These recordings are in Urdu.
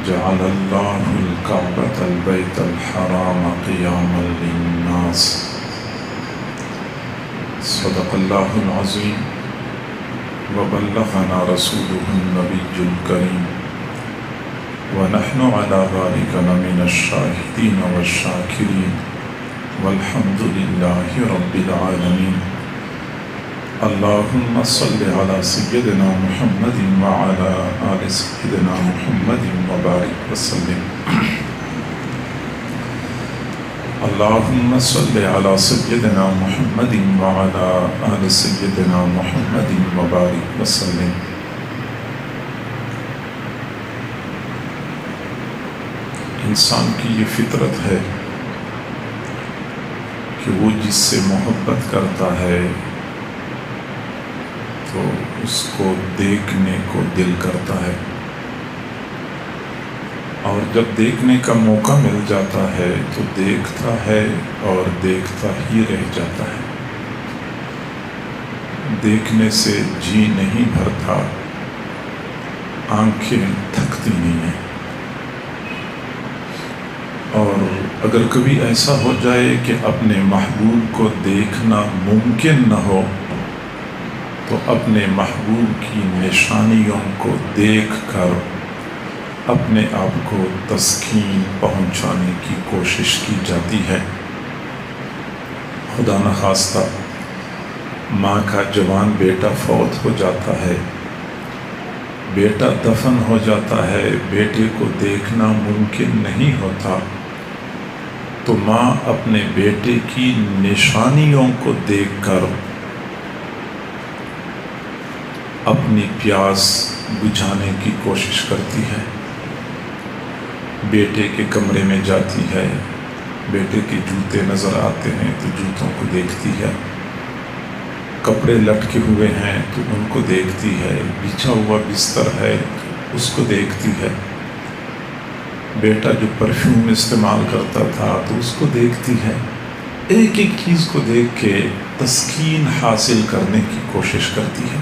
جعل الله الكعبة البيت الحرام قياما للناس صدق الله العظيم وبلغنا رسوله النبي الكريم ونحن على ذلك لمن الشاهدين والشاكرين والحمد لله رب العالمين اللهم صل على سيدنا محمد وعلى آل سيدنا محمد وبارك وسلم اللهم صل على سيدنا محمد وعلى آل سيدنا محمد وبارك وسلم انسان کی یہ فطرت ہے کہ وہ جس سے محبت کرتا ہے تو اس کو دیکھنے کو دل کرتا ہے، اور جب دیکھنے کا موقع مل جاتا ہے تو دیکھتا ہے اور دیکھتا ہی رہ جاتا ہے۔ دیکھنے سے جی نہیں بھرتا، آنکھیں تھکتی نہیں ہیں، اور اگر کبھی ایسا ہو جائے کہ اپنے محبوب کو دیکھنا ممکن نہ ہو تو اپنے محبوب کی نشانیوں کو دیکھ کر اپنے آپ کو تسکین پہنچانے کی کوشش کی جاتی ہے۔ خدا نخواستہ ماں کا جوان بیٹا فوت ہو جاتا ہے، بیٹا دفن ہو جاتا ہے، بیٹے کو دیکھنا ممکن نہیں ہوتا، تو ماں اپنے بیٹے کی نشانیوں کو دیکھ کر اپنی پیاس بجھانے کی کوشش کرتی ہے۔ بیٹے کے کمرے میں جاتی ہے، بیٹے کے جوتے نظر آتے ہیں تو جوتوں کو دیکھتی ہے، کپڑے لٹکے ہوئے ہیں تو ان کو دیکھتی ہے، بچھا ہوا بستر ہے تو اس کو دیکھتی ہے، بیٹا جو پرفیوم استعمال کرتا تھا تو اس کو دیکھتی ہے، ایک ایک چیز کو دیکھ کے تسکین حاصل کرنے کی کوشش کرتی ہے۔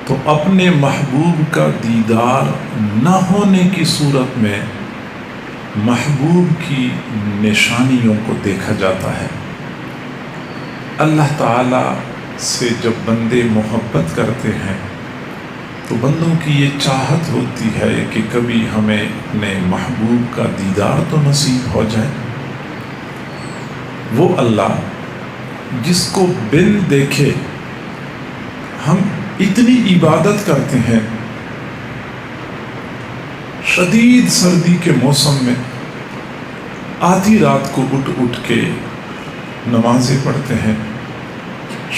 تو اپنے محبوب کا دیدار نہ ہونے کی صورت میں محبوب کی نشانیوں کو دیکھا جاتا ہے۔ اللہ تعالیٰ سے جب بندے محبت کرتے ہیں تو بندوں کی یہ چاہت ہوتی ہے کہ کبھی ہمیں اپنے محبوب کا دیدار تو نصیب ہو جائے۔ وہ اللہ جس کو بن دیکھے ہم اتنی عبادت کرتے ہیں، شدید سردی کے موسم میں آدھی رات کو اٹھ کے نمازیں پڑھتے ہیں،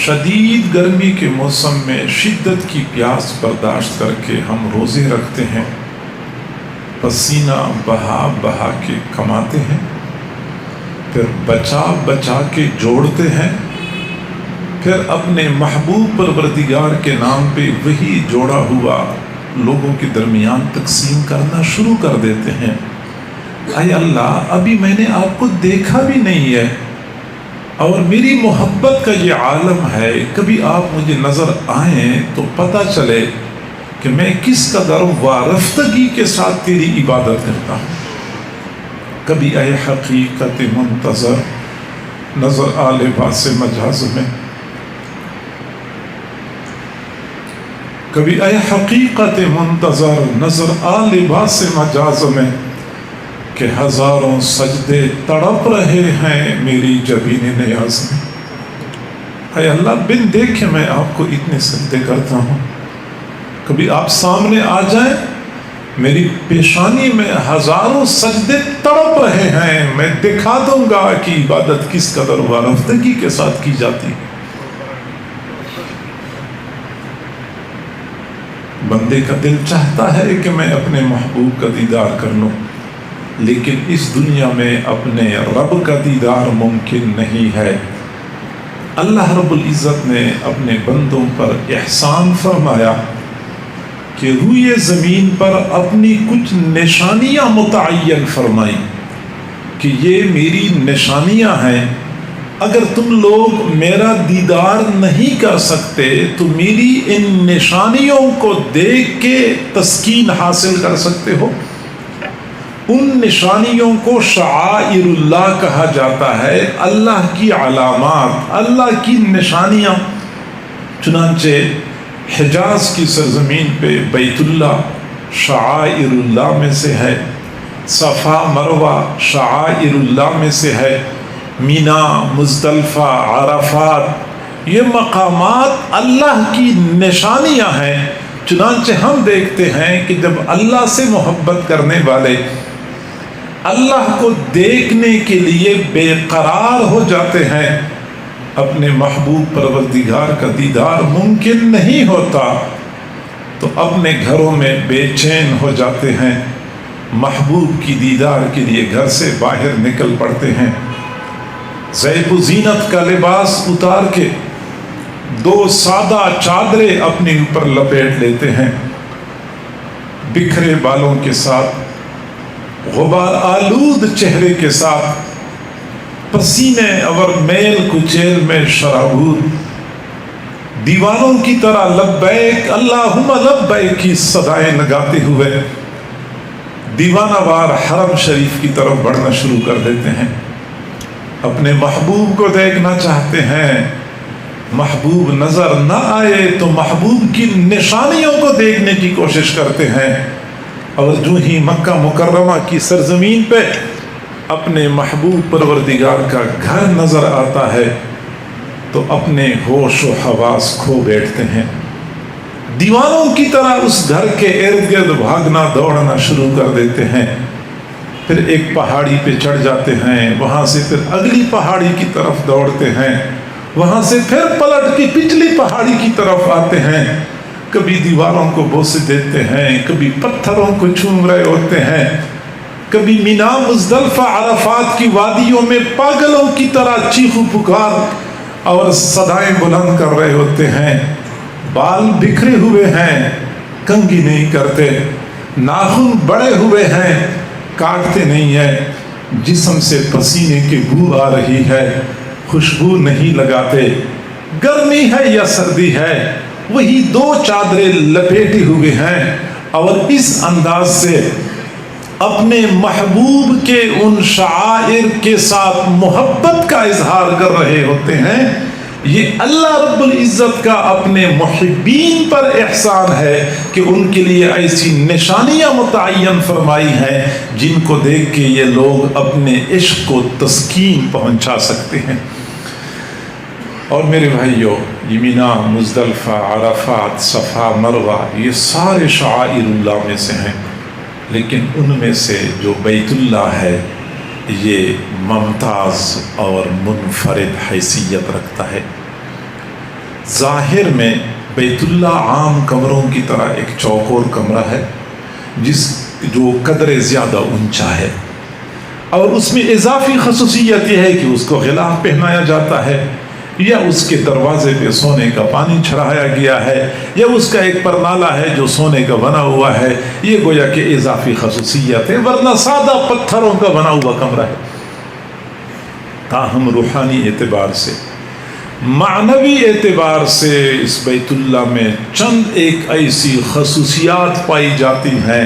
شدید گرمی کے موسم میں شدت کی پیاس برداشت کر کے ہم روزے رکھتے ہیں، پسینہ بہا بہا کے کماتے ہیں، پھر بچا بچا کے جوڑتے ہیں، پھر اپنے محبوب پروردگار کے نام پہ وہی جوڑا ہوا لوگوں کے درمیان تقسیم کرنا شروع کر دیتے ہیں۔ اے اللہ، ابھی میں نے آپ کو دیکھا بھی نہیں ہے اور میری محبت کا یہ عالم ہے، کبھی آپ مجھے نظر آئیں تو پتہ چلے کہ میں کس قدر وارفتگی کے ساتھ تیری عبادت کرتا ہوں۔ کبھی اے حقیقت منتظر نظر آ لباس مجاز میں، کبھی اے حقیقت منتظر نظر آ لباس مجاز میں، کہ ہزاروں سجدے تڑپ رہے ہیں میری جبین نیاز میں۔ اے اللہ، بن دیکھے میں آپ کو اتنے سجدے کرتا ہوں، کبھی آپ سامنے آ جائیں، میری پیشانی میں ہزاروں سجدے تڑپ رہے ہیں، میں دکھا دوں گا کہ عبادت کس قدر وارفتگی کے ساتھ کی جاتی۔ بندے کا دل چاہتا ہے کہ میں اپنے محبوب کا دیدار کر لوں، لیکن اس دنیا میں اپنے رب کا دیدار ممکن نہیں ہے۔ اللہ رب العزت نے اپنے بندوں پر احسان فرمایا کہ روئے زمین پر اپنی کچھ نشانیاں متعین فرمائی کہ یہ میری نشانیاں ہیں، اگر تم لوگ میرا دیدار نہیں کر سکتے تو میری ان نشانیوں کو دیکھ کے تسکین حاصل کر سکتے ہو۔ ان نشانیوں کو شعائر اللہ کہا جاتا ہے، اللہ کی علامات، اللہ کی نشانیاں۔ چنانچہ حجاز کی سرزمین پہ بیت اللہ شعائر اللہ میں سے ہے، صفا مروہ شعائر اللہ میں سے ہے، مینا، مزدلفہ، عرفات، یہ مقامات اللہ کی نشانیاں ہیں۔ چنانچہ ہم دیکھتے ہیں کہ جب اللہ سے محبت کرنے والے اللہ کو دیکھنے کے لیے بے قرار ہو جاتے ہیں، اپنے محبوب پروردگار کا دیدار ممکن نہیں ہوتا تو اپنے گھروں میں بے چین ہو جاتے ہیں، محبوب کی دیدار کے لیے گھر سے باہر نکل پڑتے ہیں، زیب و زینت کا لباس اتار کے دو سادہ چادریں اپنے اوپر لپیٹ لیتے ہیں، بکھرے بالوں کے ساتھ، غبار آلود چہرے کے ساتھ، پسینے اور میل کچیل میں شرابور، دیوانوں کی طرح لبیک اللہم لبیک کی صدائیں لگاتے ہوئے دیوانہ وار حرم شریف کی طرف بڑھنا شروع کر دیتے ہیں، اپنے محبوب کو دیکھنا چاہتے ہیں، محبوب نظر نہ آئے تو محبوب کی نشانیوں کو دیکھنے کی کوشش کرتے ہیں، اور جو ہی مکہ مکرمہ کی سرزمین پہ اپنے محبوب پروردگار کا گھر نظر آتا ہے تو اپنے ہوش و حواس کھو بیٹھتے ہیں، دیوانوں کی طرح اس گھر کے ارد گرد بھاگنا دوڑنا شروع کر دیتے ہیں، پھر ایک پہاڑی پہ چڑھ جاتے ہیں، وہاں سے پھر اگلی پہاڑی کی طرف دوڑتے ہیں، وہاں سے پھر پلٹ کے پچھلی پہاڑی کی طرف آتے ہیں، کبھی دیواروں کو بوسے دیتے ہیں، کبھی پتھروں کو چوم رہے ہوتے ہیں، کبھی مینا، مزدلفہ، عرفات کی وادیوں میں پاگلوں کی طرح چیخو پکار اور صدائیں بلند کر رہے ہوتے ہیں، بال بکھرے ہوئے ہیں، کنگھی نہیں کرتے، ناخن بڑے ہوئے ہیں، کاٹتے نہیں ہیں، جسم سے پسینے کی بو آ رہی ہے، خوشبو نہیں لگاتے، گرمی ہے یا سردی ہے، وہی دو چادریں لپیٹے ہوئے ہیں، اور اس انداز سے اپنے محبوب کے ان شعائر کے ساتھ محبت کا اظہار کر رہے ہوتے ہیں۔ یہ اللہ رب العزت کا اپنے محبین پر احسان ہے کہ ان کے لیے ایسی نشانیاں متعین فرمائی ہیں جن کو دیکھ کے یہ لوگ اپنے عشق کو تسکین پہنچا سکتے ہیں۔ اور میرے بھائیو، یہ مینا، مزدلفہ، عرفات، صفا، مروہ، یہ سارے شعائر اللہ میں سے ہیں، لیکن ان میں سے جو بیت اللہ ہے یہ ممتاز اور منفرد حیثیت رکھتا ہے۔ ظاہر میں بیت اللہ عام کمروں کی طرح ایک چوکور کمرہ ہے جو قدر زیادہ اونچا ہے، اور اس میں اضافی خصوصیت یہ ہے کہ اس کو غلاف پہنایا جاتا ہے، یا اس کے دروازے پہ سونے کا پانی چھڑایا گیا ہے، یا اس کا ایک پرنالہ ہے جو سونے کا بنا ہوا ہے، یہ گویا کہ اضافی خصوصیت ہے، ورنہ سادہ پتھروں کا بنا ہوا کمرہ ہے۔ تاہم روحانی اعتبار سے، معنوی اعتبار سے اس بیت اللہ میں چند ایک ایسی خصوصیات پائی جاتی ہیں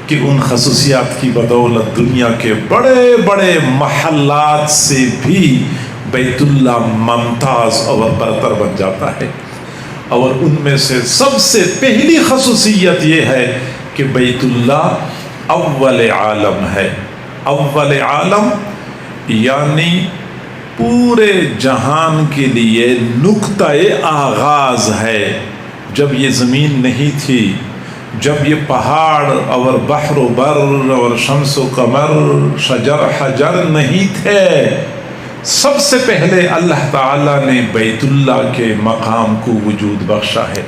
کہ ان خصوصیات کی بدولت دنیا کے بڑے بڑے محلات سے بھی بیت اللہ ممتاز اور برتر بن جاتا ہے، اور ان میں سے سب سے پہلی خصوصیت یہ ہے کہ بیت اللہ اول عالم ہے۔ اول عالم یعنی پورے جہان کے لیے نقطہ آغاز ہے۔ جب یہ زمین نہیں تھی، جب یہ پہاڑ اور بحر و بر اور شمس و قمر، شجر حجر نہیں تھے، سب سے پہلے اللہ تعالیٰ نے بیت اللہ کے مقام کو وجود بخشا ہے۔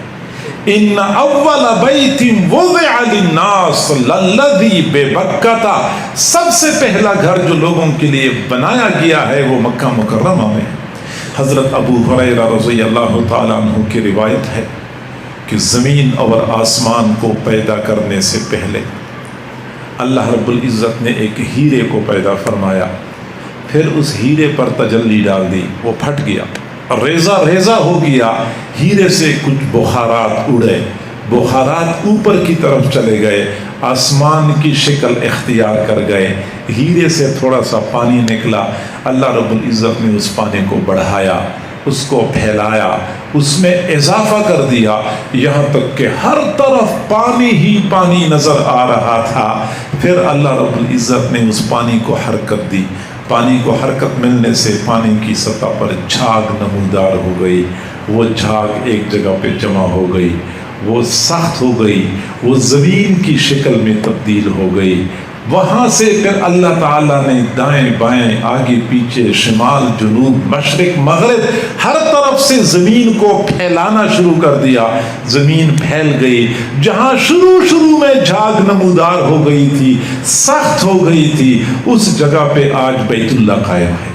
ان اول بیت وضع للناس للذی ببکہ، سب سے پہلا گھر جو لوگوں کے لیے بنایا گیا ہے وہ مکہ مکرمہ میں۔ حضرت ابو ہریرہ رضی اللہ تعالیٰ عنہ کی روایت ہے کہ زمین اور آسمان کو پیدا کرنے سے پہلے اللہ رب العزت نے ایک ہیرے کو پیدا فرمایا، پھر اس ہیرے پر تجلی ڈال دی، وہ پھٹ گیا، ریزہ ریزہ ہو گیا، ہیرے سے کچھ بخارات اڑے، بخارات اوپر کی طرف چلے گئے، آسمان کی شکل اختیار کر گئے، ہیرے سے تھوڑا سا پانی نکلا، اللہ رب العزت نے اس پانی کو بڑھایا، اس کو پھیلایا، اس میں اضافہ کر دیا، یہاں تک کہ ہر طرف پانی ہی پانی نظر آ رہا تھا۔ پھر اللہ رب العزت نے اس پانی کو حرکت دی، پانی کو حرکت ملنے سے پانی کی سطح پر جھاگ نمودار ہو گئی، وہ جھاگ ایک جگہ پہ جمع ہو گئی، وہ سخت ہو گئی، وہ زمین کی شکل میں تبدیل ہو گئی۔ وہاں سے پھر اللہ تعالیٰ نے دائیں بائیں آگے پیچھے شمال جنوب مشرق مغرب ہر طرف سے زمین کو پھیلانا شروع کر دیا، زمین پھیل گئی، جہاں شروع میں جھاگ نمودار ہو گئی تھی، سخت ہو گئی تھی، اس جگہ پہ آج بیت اللہ قائم ہے۔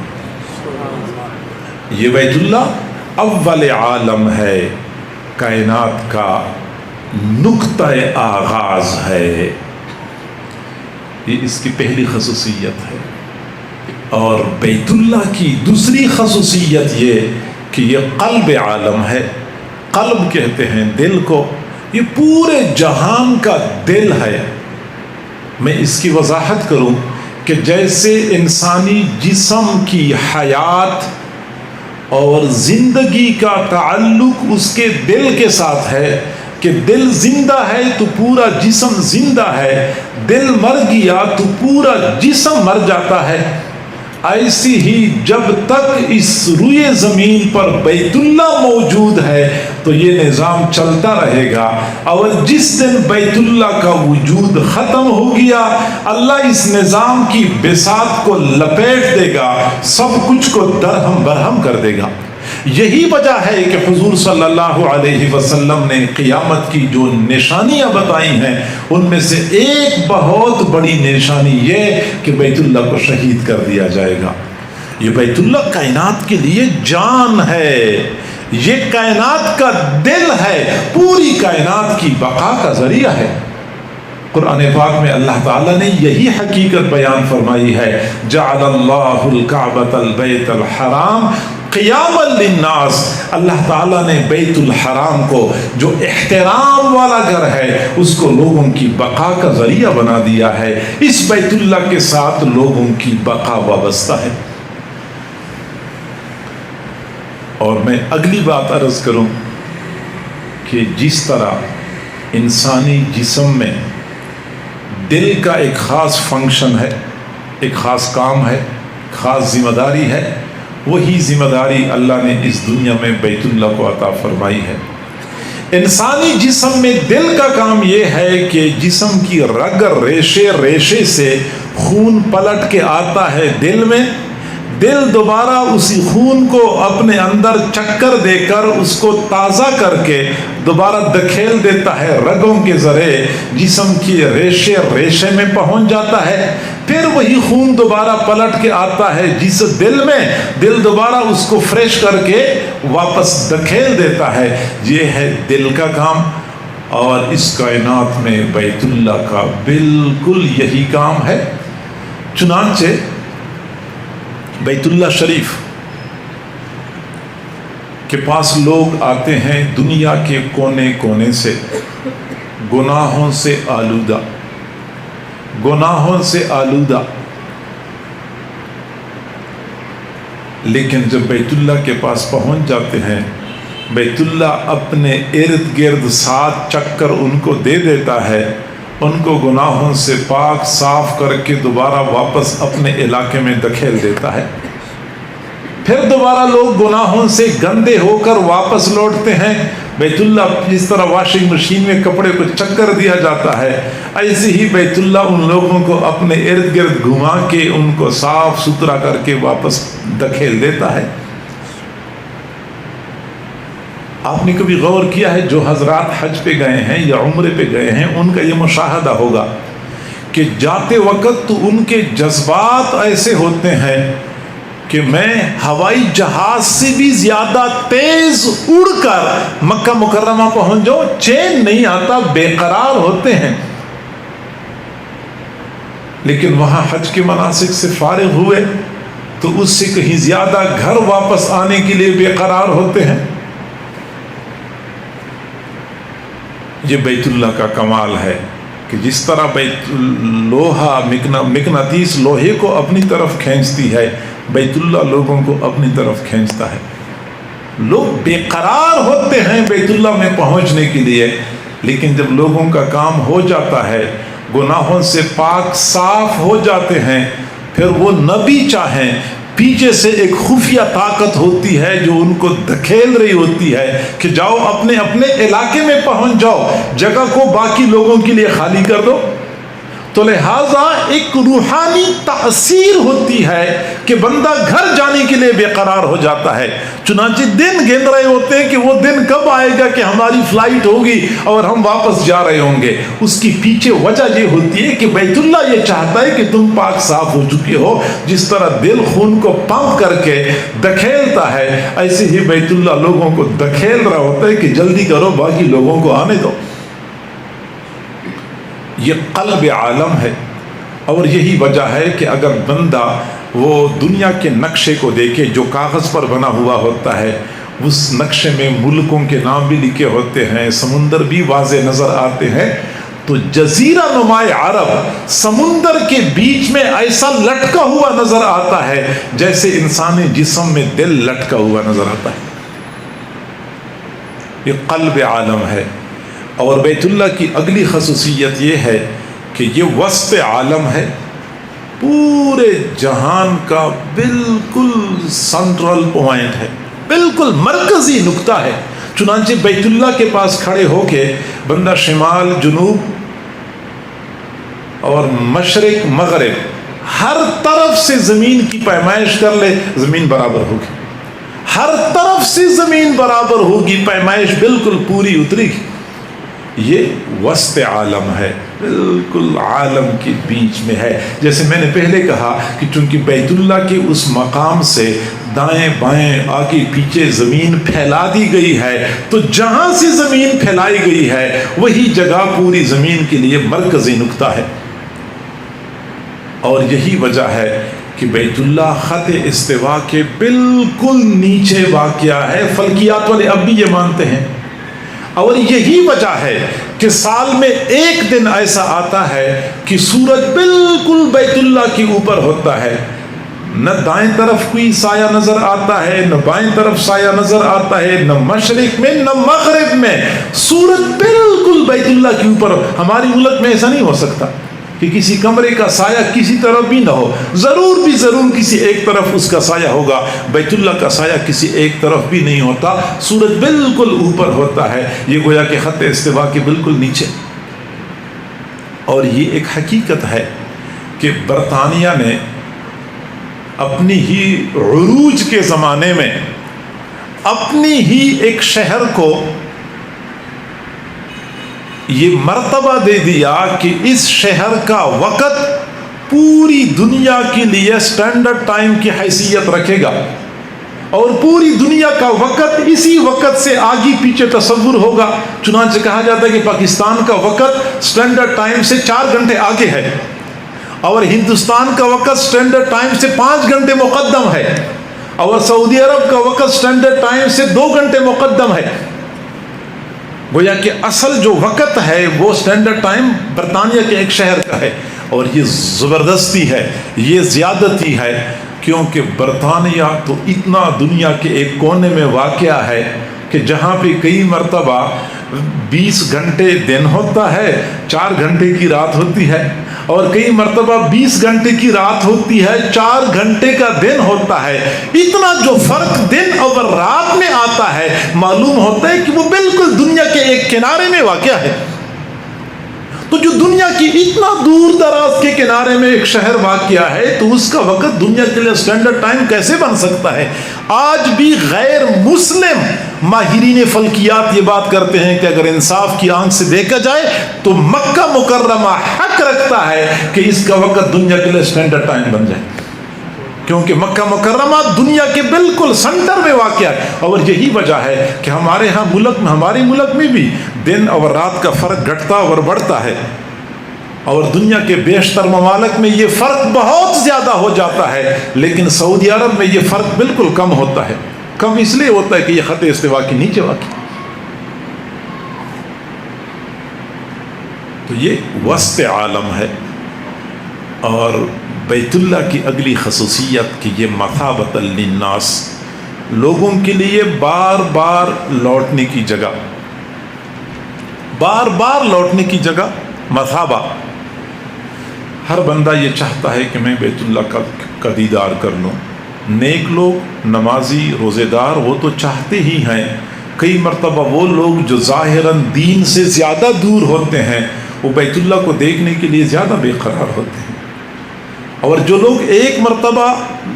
یہ بیت اللہ اول عالم ہے، کائنات کا نقطہ آغاز ہے، یہ اس کی پہلی خصوصیت ہے۔ اور بیت اللہ کی دوسری خصوصیت یہ کہ یہ قلب عالم ہے، قلب کہتے ہیں دل کو، یہ پورے جہان کا دل ہے۔ میں اس کی وضاحت کروں کہ جیسے انسانی جسم کی حیات اور زندگی کا تعلق اس کے دل کے ساتھ ہے، کہ دل زندہ ہے تو پورا جسم زندہ ہے، دل مر گیا تو پورا جسم مر جاتا ہے، ایسی ہی جب تک اس روئے زمین پر بیت اللہ موجود ہے تو یہ نظام چلتا رہے گا، اور جس دن بیت اللہ کا وجود ختم ہو گیا اللہ اس نظام کی بساط کو لپیٹ دے گا، سب کچھ کو درہم برہم کر دے گا۔ یہی وجہ ہے کہ حضور صلی اللہ علیہ وسلم نے قیامت کی جو نشانیاں بتائی ہیں ان میں سے ایک بہت بڑی نشانی یہ کہ بیت اللہ کو شہید کر دیا جائے گا۔ یہ بیت اللہ کائنات کے لیے جان ہے، یہ کائنات کا دل ہے، پوری کائنات کی بقا کا ذریعہ ہے۔ قرآن پاک میں اللہ تعالیٰ نے یہی حقیقت بیان فرمائی ہے، جعل اللہ الکعبۃ البیت الحرام قیاما للناس، اللہ تعالیٰ نے بیت الحرام کو جو احترام والا گھر ہے اس کو لوگوں کی بقا کا ذریعہ بنا دیا ہے، اس بیت اللہ کے ساتھ لوگوں کی بقا وابستہ ہے۔ اور میں اگلی بات عرض کروں کہ جس طرح انسانی جسم میں دل کا ایک خاص فنکشن ہے، ایک خاص کام ہے، خاص ذمہ داری ہے، وہی ذمہ داری اللہ نے اس دنیا میں بیت اللہ کو عطا فرمائی ہے۔ انسانی جسم میں دل کا کام یہ ہے کہ جسم کی رگ ریشے سے خون پلٹ کے آتا ہے دل میں، دل دوبارہ اسی خون کو اپنے اندر چکر دے کر اس کو تازہ کر کے دوبارہ دکھیل دیتا ہے، رگوں کے ذریعے جسم کی ریشے میں پہنچ جاتا ہے، پھر وہی خون دوبارہ پلٹ کے آتا ہے جس دل میں، دل دوبارہ اس کو فریش کر کے واپس دکھیل دیتا ہے۔ یہ ہے دل کا کام، اور اس کائنات میں بیت اللہ کا بالکل یہی کام ہے۔ چنانچہ بیت اللہ شریف کے پاس لوگ آتے ہیں دنیا کے کونے کونے سے، گناہوں سے آلودہ، لیکن جب بیت اللہ کے پاس پہنچ جاتے ہیں بیت اللہ اپنے ارد گرد 7 چکر ان کو دے دیتا ہے، ان کو گناہوں سے پاک صاف کر کے دوبارہ واپس اپنے علاقے میں دکھیل دیتا ہے۔ پھر دوبارہ لوگ گناہوں سے گندے ہو کر واپس لوٹتے ہیں، بیت اللہ جس طرح واشنگ مشین میں کپڑے کو چکر دیا جاتا ہے، ایسے ہی بیت اللہ ان لوگوں کو اپنے ارد گرد گھما کے ان کو صاف ستھرا کر کے واپس دکھیل دیتا ہے۔ آپ نے کبھی غور کیا ہے جو حضرات حج پہ گئے ہیں یا عمرے پہ گئے ہیں ان کا یہ مشاہدہ ہوگا کہ جاتے وقت تو ان کے جذبات ایسے ہوتے ہیں کہ میں ہوائی جہاز سے بھی زیادہ تیز اڑ کر مکہ مکرمہ پہنچ جاؤ، چین نہیں آتا، بے قرار ہوتے ہیں۔ لیکن وہاں حج کے مناسک سے فارغ ہوئے، تو اس سے کہیں زیادہ گھر واپس آنے کے لیے بے قرار ہوتے ہیں۔ یہ بیت اللہ کا کمال ہے کہ جس طرح لوہا مقناطیس لوہے کو اپنی طرف کھینچتی ہے، بیت اللہ لوگوں کو اپنی طرف کھینچتا ہے۔ لوگ بے قرار ہوتے ہیں بیت اللہ میں پہنچنے کے لیے، لیکن جب لوگوں کا کام ہو جاتا ہے، گناہوں سے پاک صاف ہو جاتے ہیں، پھر وہ نہ بھی چاہیں، پیچھے سے ایک خفیہ طاقت ہوتی ہے جو ان کو دھکیل رہی ہوتی ہے کہ جاؤ اپنے اپنے علاقے میں پہنچ جاؤ، جگہ کو باقی لوگوں کے لیے خالی کر دو۔ تو لہٰذا ایک روحانی تاثیر ہوتی ہے کہ بندہ گھر جانے کے لیے بے قرار ہو جاتا ہے، چنانچہ دن گن رہے ہوتے ہیں کہ وہ دن کب آئے گا کہ ہماری فلائٹ ہوگی اور ہم واپس جا رہے ہوں گے۔ اس کی پیچھے وجہ یہ ہوتی ہے کہ بیت اللہ یہ چاہتا ہے کہ تم پاک صاف ہو چکے ہو۔ جس طرح دل خون کو پمپ کر کے دکھیلتا ہے، ایسے ہی بیت اللہ لوگوں کو دکھیل رہا ہوتا ہے کہ جلدی کرو، باقی لوگوں کو آنے دو۔ یہ قلب عالم ہے، اور یہی وجہ ہے کہ اگر بندہ وہ دنیا کے نقشے کو دیکھے جو کاغذ پر بنا ہوا ہوتا ہے، اس نقشے میں ملکوں کے نام بھی لکھے ہوتے ہیں، سمندر بھی واضح نظر آتے ہیں، تو جزیرہ نما عرب سمندر کے بیچ میں ایسا لٹکا ہوا نظر آتا ہے جیسے انسانی جسم میں دل لٹکا ہوا نظر آتا ہے۔ یہ قلب عالم ہے۔ اور بیت اللہ کی اگلی خصوصیت یہ ہے کہ یہ وسط عالم ہے، پورے جہان کا بالکل سنٹرل پوائنٹ ہے، بالکل مرکزی نقطہ ہے۔ چنانچہ بیت اللہ کے پاس کھڑے ہو کے بندہ شمال جنوب اور مشرق مغرب ہر طرف سے زمین کی پیمائش کر لے، زمین برابر ہوگی، ہر طرف سے زمین برابر ہوگی، پیمائش بالکل پوری اترے گی۔ یہ وسط عالم ہے، بالکل عالم کے بیچ میں ہے۔ جیسے میں نے پہلے کہا کہ چونکہ بیت اللہ کے اس مقام سے دائیں بائیں آگے پیچھے زمین پھیلا دی گئی ہے، تو جہاں سے زمین پھیلائی گئی ہے وہی جگہ پوری زمین کے لیے مرکزی نقطہ ہے۔ اور یہی وجہ ہے کہ بیت اللہ خط استوا کے بالکل نیچے واقع ہے۔ فلکیات والے اب بھی یہ مانتے ہیں۔ اور یہی وجہ ہے کہ سال میں ایک دن ایسا آتا ہے کہ سورج بالکل بیت اللہ کے اوپر ہوتا ہے، نہ دائیں طرف کوئی سایہ نظر آتا ہے، نہ بائیں طرف سایہ نظر آتا ہے، نہ مشرق میں نہ مغرب میں، سورج بالکل بیت اللہ کے اوپر۔ ہماری ملک میں ایسا نہیں ہو سکتا کہ کسی کمرے کا سایہ کسی طرف بھی نہ ہو، ضرور کسی ایک طرف اس کا سایہ ہوگا۔ بیت اللہ کا سایہ کسی ایک طرف بھی نہیں ہوتا، سورج بالکل اوپر ہوتا ہے، یہ گویا کہ خط استوا کے بالکل نیچے۔ اور یہ ایک حقیقت ہے کہ برطانیہ نے اپنی ہی عروج کے زمانے میں اپنی ہی ایک شہر کو یہ مرتبہ دے دیا کہ اس شہر کا وقت پوری دنیا کے لیے سٹینڈرڈ ٹائم کی حیثیت رکھے گا، اور پوری دنیا کا وقت اسی وقت سے آگے پیچھے تصور ہوگا۔ چنانچہ کہا جاتا ہے کہ پاکستان کا وقت سٹینڈرڈ ٹائم سے 4 گھنٹے آگے ہے، اور ہندوستان کا وقت سٹینڈرڈ ٹائم سے 5 گھنٹے مقدم ہے، اور سعودی عرب کا وقت سٹینڈرڈ ٹائم سے 2 گھنٹے مقدم ہے۔ گویا کہ اصل جو وقت ہے وہ سٹینڈرڈ ٹائم برطانیہ کے ایک شہر کا ہے، اور یہ زبردستی ہے، یہ زیادتی ہے، کیونکہ برطانیہ تو اتنا دنیا کے ایک کونے میں واقع ہے کہ جہاں پہ کئی مرتبہ 20 گھنٹے دن ہوتا ہے، 4 گھنٹے کی رات ہوتی ہے، اور کئی مرتبہ 20 گھنٹے کی رات ہوتی ہے، 4 گھنٹے کا دن ہوتا ہے۔ اتنا جو فرق دن اور رات میں آتا ہے، معلوم ہوتا ہے کہ وہ بالکل دنیا کے ایک کنارے میں واقع ہے۔ تو جو دنیا کی اتنا دور دراز کے کنارے میں ایک شہر واقع ہے، تو اس کا وقت دنیا کے لیے سٹینڈرڈ ٹائم کیسے بن سکتا ہے؟ آج بھی غیر مسلم ماہرین فلکیات یہ بات کرتے ہیں کہ اگر انصاف کی آنکھ سے دیکھا جائے تو مکہ مکرمہ حق رکھتا ہے کہ اس کا وقت دنیا کے لیے سٹینڈرڈ ٹائم بن جائے، کیونکہ مکہ مکرمہ دنیا کے بالکل سنٹر میں واقع ہے۔ اور یہی وجہ ہے کہ ہمارے ہمارے ملک میں بھی دن اور رات کا فرق گھٹتا اور بڑھتا ہے۔ اور دنیا کے بیشتر ممالک میں یہ فرق بہت زیادہ ہو جاتا ہے، لیکن سعودی عرب میں یہ فرق بالکل کم ہوتا ہے۔ کم اس لیے ہوتا ہے کہ یہ خط استوا کے نیچے واقع، تو یہ وسط عالم ہے۔ اور بیت اللہ کی اگلی خصوصیت کہ یہ مثابۃ للناس، لوگوں کے لیے بار بار لوٹنے کی جگہ، بار بار لوٹنے کی جگہ، مثابہ۔ ہر بندہ یہ چاہتا ہے کہ میں بیت اللہ کا دیدار کر لوں۔ نیک لوگ، نمازی، روزے دار، وہ تو چاہتے ہی ہیں۔ کئی مرتبہ وہ لوگ جو ظاہراً دین سے زیادہ دور ہوتے ہیں، وہ بیت اللہ کو دیکھنے کے لیے زیادہ بے قرار ہوتے ہیں۔ اور جو لوگ ایک مرتبہ،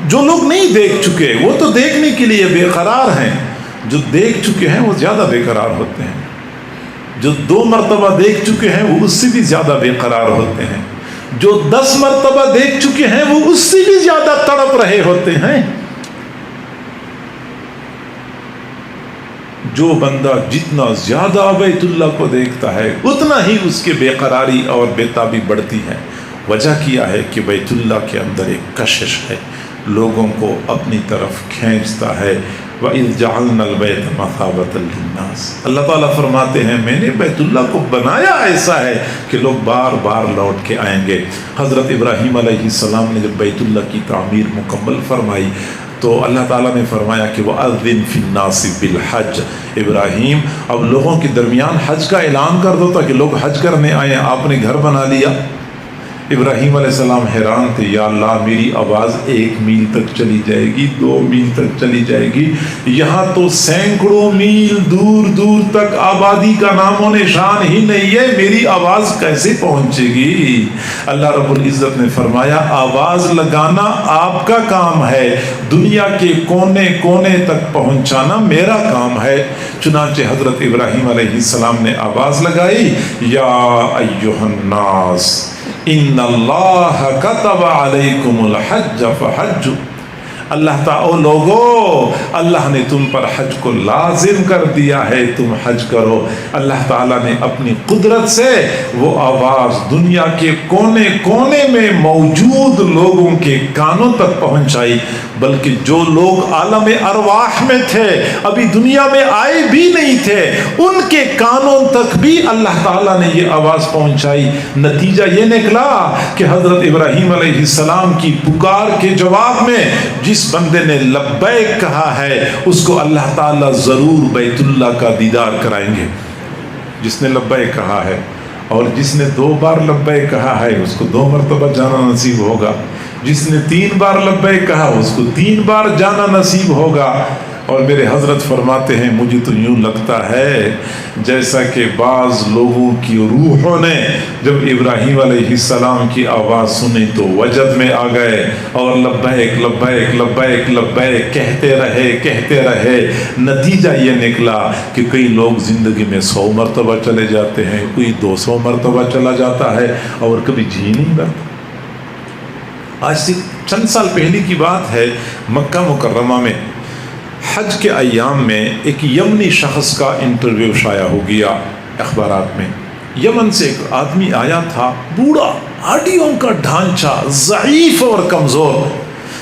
جو لوگ نہیں دیکھ چکے، وہ تو دیکھنے کے لیے بے قرار ہیں، جو دیکھ چکے ہیں وہ زیادہ بے قرار ہوتے ہیں۔ جو 2 مرتبہ دیکھ چکے ہیں وہ اس سے بھی زیادہ بے قرار ہوتے ہیں۔ جو 10 مرتبہ دیکھ چکے ہیں وہ اس سے بھی زیادہ تڑپ رہے ہوتے ہیں۔ جو بندہ جتنا زیادہ بیت اللہ کو دیکھتا ہے، اتنا ہی اس کی بے قراری اور بے تابی بڑھتی ہے۔ وجہ کیا ہے کہ بیت اللہ کے اندر ایک کشش ہے، لوگوں کو اپنی طرف کھینچتا ہے۔ وَإِذْ جَعَلْنَا الْبَيْتَ مَثَابَةً لِلنَّاسِ، اللہ تعالیٰ فرماتے ہیں میں نے بیت اللہ کو بنایا ایسا ہے کہ لوگ بار بار لوٹ کے آئیں گے۔ حضرت ابراہیم علیہ السلام نے جب بیت اللہ کی تعمیر مکمل فرمائی تو اللہ تعالیٰ نے فرمایا کہ وَأَذِّن فِي النَّاسِ بِالْحَجِّ، ابراہیم اب لوگوں کے درمیان حج کا اعلان کر دو تاکہ لوگ حج کرنے آئیں۔ آپ نے گھر بنا لیا۔ ابراہیم علیہ السلام حیران تھے، یا اللہ میری آواز 1 میل تک چلی جائے گی، 2 میل تک چلی جائے گی، یہاں تو سینکڑوں میل دور دور تک آبادی کا نام و نشان ہی نہیں ہے، میری آواز کیسے پہنچے گی؟ اللہ رب العزت نے فرمایا آواز لگانا آپ کا کام ہے، دنیا کے کونے کونے تک پہنچانا میرا کام ہے۔ چنانچہ حضرت ابراہیم علیہ السلام نے آواز لگائی، یا ایھا الناس ان اللہ کتب علیکم الحج فحجوا، اللہ تعالیٰ لوگو اللہ نے تم پر حج کو لازم کر دیا ہے، تم حج کرو۔ اللہ تعالیٰ نے اپنی قدرت سے وہ آواز دنیا کے کونے کونے میں موجود لوگوں کے کانوں تک پہنچائی، بلکہ جو لوگ عالم ارواح میں تھے، ابھی دنیا میں آئے بھی نہیں تھے، ان کے کانوں تک بھی اللہ تعالیٰ نے یہ آواز پہنچائی۔ نتیجہ یہ نکلا کہ حضرت ابراہیم علیہ السلام کی پکار کے جواب میں جس بندے نے لبیک کہا ہے اس کو اللہ تعالیٰ ضرور بیت اللہ کا دیدار کرائیں گے۔ جس نے لبیک کہا ہے، اور جس نے 2 بار لبیک کہا ہے اس کو 2 مرتبہ جانا نصیب ہوگا، جس نے 3 بار لبیک کہا اس کو 3 بار جانا نصیب ہوگا۔ اور میرے حضرت فرماتے ہیں مجھے تو یوں لگتا ہے جیسا کہ بعض لوگوں کی روحوں نے جب ابراہیم علیہ السلام کی آواز سنی تو وجد میں آ گئے اور لبیک لبیک لبیک لبیک کہتے رہے۔ نتیجہ یہ نکلا کہ کئی لوگ زندگی میں 100 مرتبہ چلے جاتے ہیں، کوئی 200 مرتبہ چلا جاتا ہے اور کبھی جی نہیں کرتا۔ آج سے چند سال پہلے کی بات ہے، مکہ مکرمہ میں حج کے ایام میں ایک یمنی شخص کا انٹرویو شائع ہو گیا اخبارات میں۔ یمن سے ایک آدمی آیا تھا، بوڑھا، ہڈیوں کا ڈھانچہ، ضعیف اور کمزور۔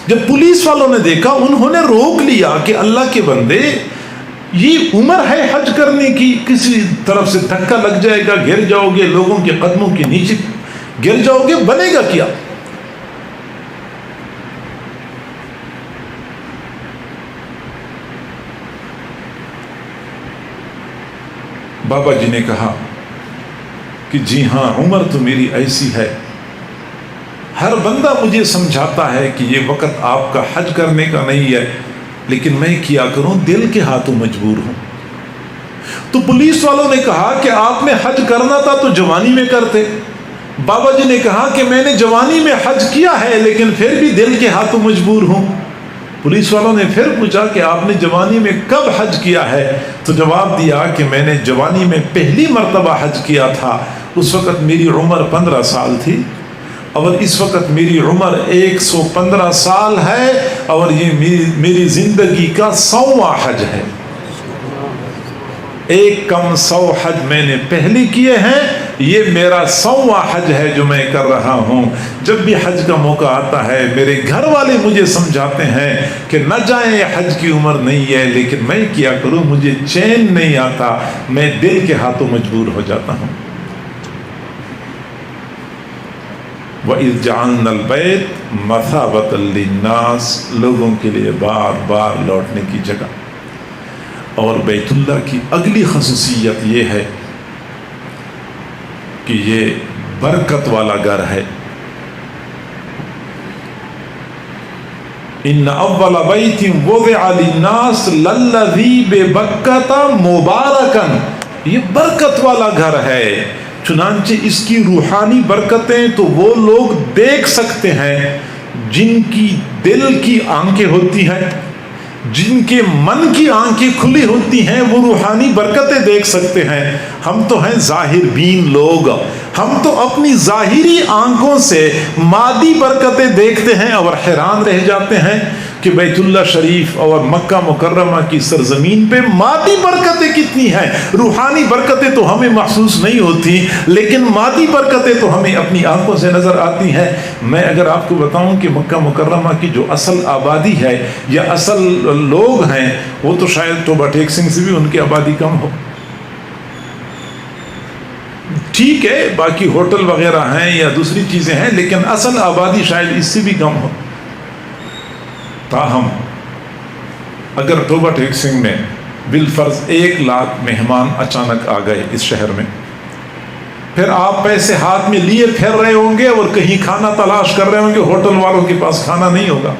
جب پولیس والوں نے دیکھا انہوں نے روک لیا کہ اللہ کے بندے یہ عمر ہے حج کرنے کی، کسی طرف سے دھکا لگ جائے گا، گر جاؤ گے، لوگوں کے قدموں کے نیچے گر جاؤ گے، بنے گا کیا؟ بابا جی نے کہا کہ جی ہاں عمر تو میری ایسی ہے، ہر بندہ مجھے سمجھاتا ہے کہ یہ وقت آپ کا حج کرنے کا نہیں ہے، لیکن میں کیا کروں، دل کے ہاتھوں مجبور ہوں۔ تو پولیس والوں نے کہا کہ آپ نے حج کرنا تھا تو جوانی میں کرتے۔ بابا جی نے کہا کہ میں نے جوانی میں حج کیا ہے لیکن پھر بھی دل کے ہاتھوں مجبور ہوں۔ پولیس والوں نے پھر پوچھا کہ آپ نے جوانی میں کب حج کیا ہے؟ تو جواب دیا کہ میں نے جوانی میں پہلی مرتبہ حج کیا تھا، اس وقت میری عمر 15 سال تھی، اور اس وقت میری عمر 115 سال ہے، اور یہ میری زندگی کا 100واں حج ہے۔ ایک کم 100 حج میں نے پہلے کیے ہیں، یہ میرا 100واں حج ہے جو میں کر رہا ہوں۔ جب بھی حج کا موقع آتا ہے میرے گھر والے مجھے سمجھاتے ہیں کہ نہ جائیں، حج کی عمر نہیں ہے، لیکن میں کیا کروں، مجھے چین نہیں آتا، میں دل کے ہاتھوں مجبور ہو جاتا ہوں۔ وَإِذْ جَعَلْنَا الْبَيْتَ مَثَابَةً لِلنَّاسِ، لوگوں کے لیے بار بار لوٹنے کی جگہ۔ اور بیت اللہ کی اگلی خصوصیت یہ ہے کہ یہ برکت والا گھر ہے۔ ان اول بیت وضع للناس للذی ببکۃ مبارکا، یہ برکت والا گھر ہے، چنانچہ اس کی روحانی برکتیں تو وہ لوگ دیکھ سکتے ہیں جن کی دل کی آنکھیں ہوتی ہیں، جن کے من کی آنکھیں کھلی ہوتی ہیں، وہ روحانی برکتیں دیکھ سکتے ہیں۔ ہم تو ہیں ظاہر بین لوگ، ہم تو اپنی ظاہری آنکھوں سے مادی برکتیں دیکھتے ہیں اور حیران رہ جاتے ہیں کہ بیت اللہ شریف اور مکہ مکرمہ کی سرزمین پہ مادی برکتیں کتنی ہیں۔ روحانی برکتیں تو ہمیں محسوس نہیں ہوتی، لیکن مادی برکتیں تو ہمیں اپنی آنکھوں سے نظر آتی ہیں۔ میں اگر آپ کو بتاؤں کہ مکہ مکرمہ کی جو اصل آبادی ہے یا اصل لوگ ہیں، وہ تو شاید ٹوبہ ٹیک سنگھ سے بھی ان کی آبادی کم ہو۔ ٹھیک ہے، باقی ہوٹل وغیرہ ہیں یا دوسری چیزیں ہیں، لیکن اصل آبادی شاید اس سے بھی کم ہو۔ تاہم اگر ٹوبہ ٹیک سنگھ میں بالفرض 1 لاکھ مہمان اچانک آ گئے اس شہر میں، پھر آپ پیسے ہاتھ میں لیے پھر رہے ہوں گے اور کہیں کھانا تلاش کر رہے ہوں گے، ہوٹل والوں کے پاس کھانا نہیں ہوگا۔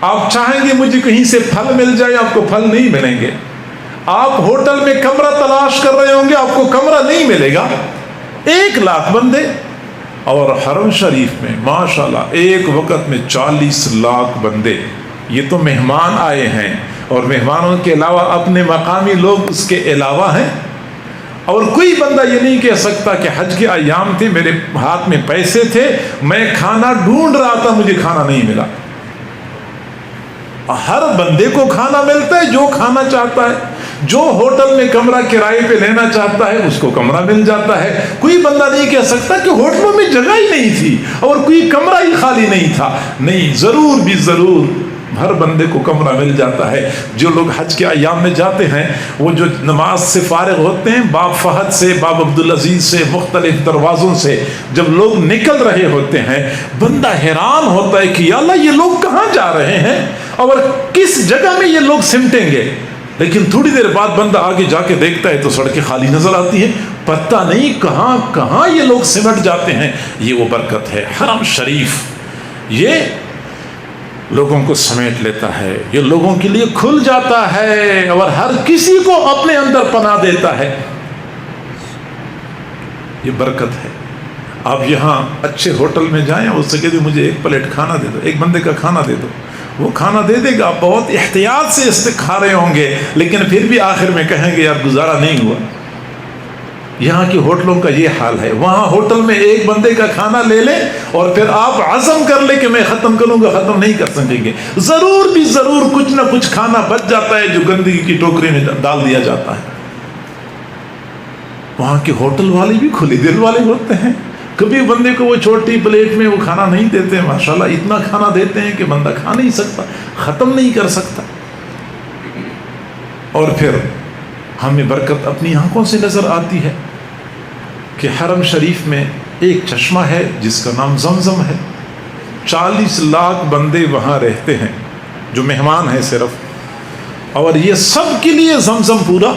آپ چاہیں گے مجھے کہیں سے پھل مل جائے، آپ کو پھل نہیں ملیں گے۔ آپ ہوٹل میں کمرہ تلاش کر رہے ہوں گے، آپ کو کمرہ نہیں ملے گا۔ 1 لاکھ بندے، اور حرم شریف میں ماشاءاللہ ایک وقت میں 40 لاکھ بندے، یہ تو مہمان آئے ہیں، اور مہمانوں کے علاوہ اپنے مقامی لوگ اس کے علاوہ ہیں۔ اور کوئی بندہ یہ نہیں کہہ سکتا کہ حج کے ایام تھے، میرے ہاتھ میں پیسے تھے، میں کھانا ڈھونڈ رہا تھا، مجھے کھانا نہیں ملا۔ ہر بندے کو کھانا ملتا ہے جو کھانا چاہتا ہے، جو ہوٹل میں کمرہ کرائے پہ لینا چاہتا ہے اس کو کمرہ مل جاتا ہے۔ کوئی بندہ نہیں کہہ سکتا کہ ہوٹلوں میں جگہ ہی نہیں تھی اور کوئی کمرہ ہی خالی نہیں تھا، نہیں، ضرور بھی ضرور ہر بندے کو کمرہ مل جاتا ہے۔ جو لوگ حج کے ایام میں جاتے ہیں، وہ جو نماز سے فارغ ہوتے ہیں، باب فہد سے، باب عبدالعزیز سے، مختلف دروازوں سے جب لوگ نکل رہے ہوتے ہیں، بندہ حیران ہوتا ہے کہ یا اللہ، یہ لوگ کہاں جا رہے ہیں اور کس جگہ میں یہ لوگ سمٹیں گے۔ لیکن تھوڑی دیر بعد بندہ آگے جا کے دیکھتا ہے تو سڑکیں خالی نظر آتی ہیں، پتہ نہیں کہاں کہاں یہ لوگ سمٹ جاتے ہیں۔ یہ وہ برکت ہے، حرم شریف یہ لوگوں کو سمیٹ لیتا ہے، یہ لوگوں کے لیے کھل جاتا ہے اور ہر کسی کو اپنے اندر پناہ دیتا ہے۔ یہ برکت ہے۔ آپ یہاں اچھے ہوٹل میں جائیں، اس سے کہتے مجھے 1 پلیٹ کھانا دے دو، 1 بندے کا کھانا دے دو، وہ کھانا دے دے گا، بہت احتیاط سے اس سے کھا رہے ہوں گے، لیکن پھر بھی آخر میں کہیں گے یار گزارا نہیں ہوا۔ یہاں کے ہوٹلوں کا یہ حال ہے۔ وہاں ہوٹل میں 1 بندے کا کھانا لے لیں اور پھر آپ عزم کر لیں کہ میں ختم کروں گا، ختم نہیں کر سکیں گے، ضرور بھی ضرور کچھ نہ کچھ کھانا بچ جاتا ہے جو گندگی کی ٹوکری میں ڈال دیا جاتا ہے۔ وہاں کے ہوٹل والے بھی کھلے دل والے ہوتے ہیں، کبھی بندے کو وہ چھوٹی پلیٹ میں وہ کھانا نہیں دیتے، ماشاءاللہ اتنا کھانا دیتے ہیں کہ بندہ کھا نہیں سکتا، ختم نہیں کر سکتا۔ اور پھر ہمیں برکت اپنی آنکھوں سے نظر آتی ہے کہ حرم شریف میں ایک چشمہ ہے جس کا نام زمزم ہے۔ 40 لاکھ بندے وہاں رہتے ہیں جو مہمان ہیں صرف، اور یہ سب کے لیے زمزم پورا۔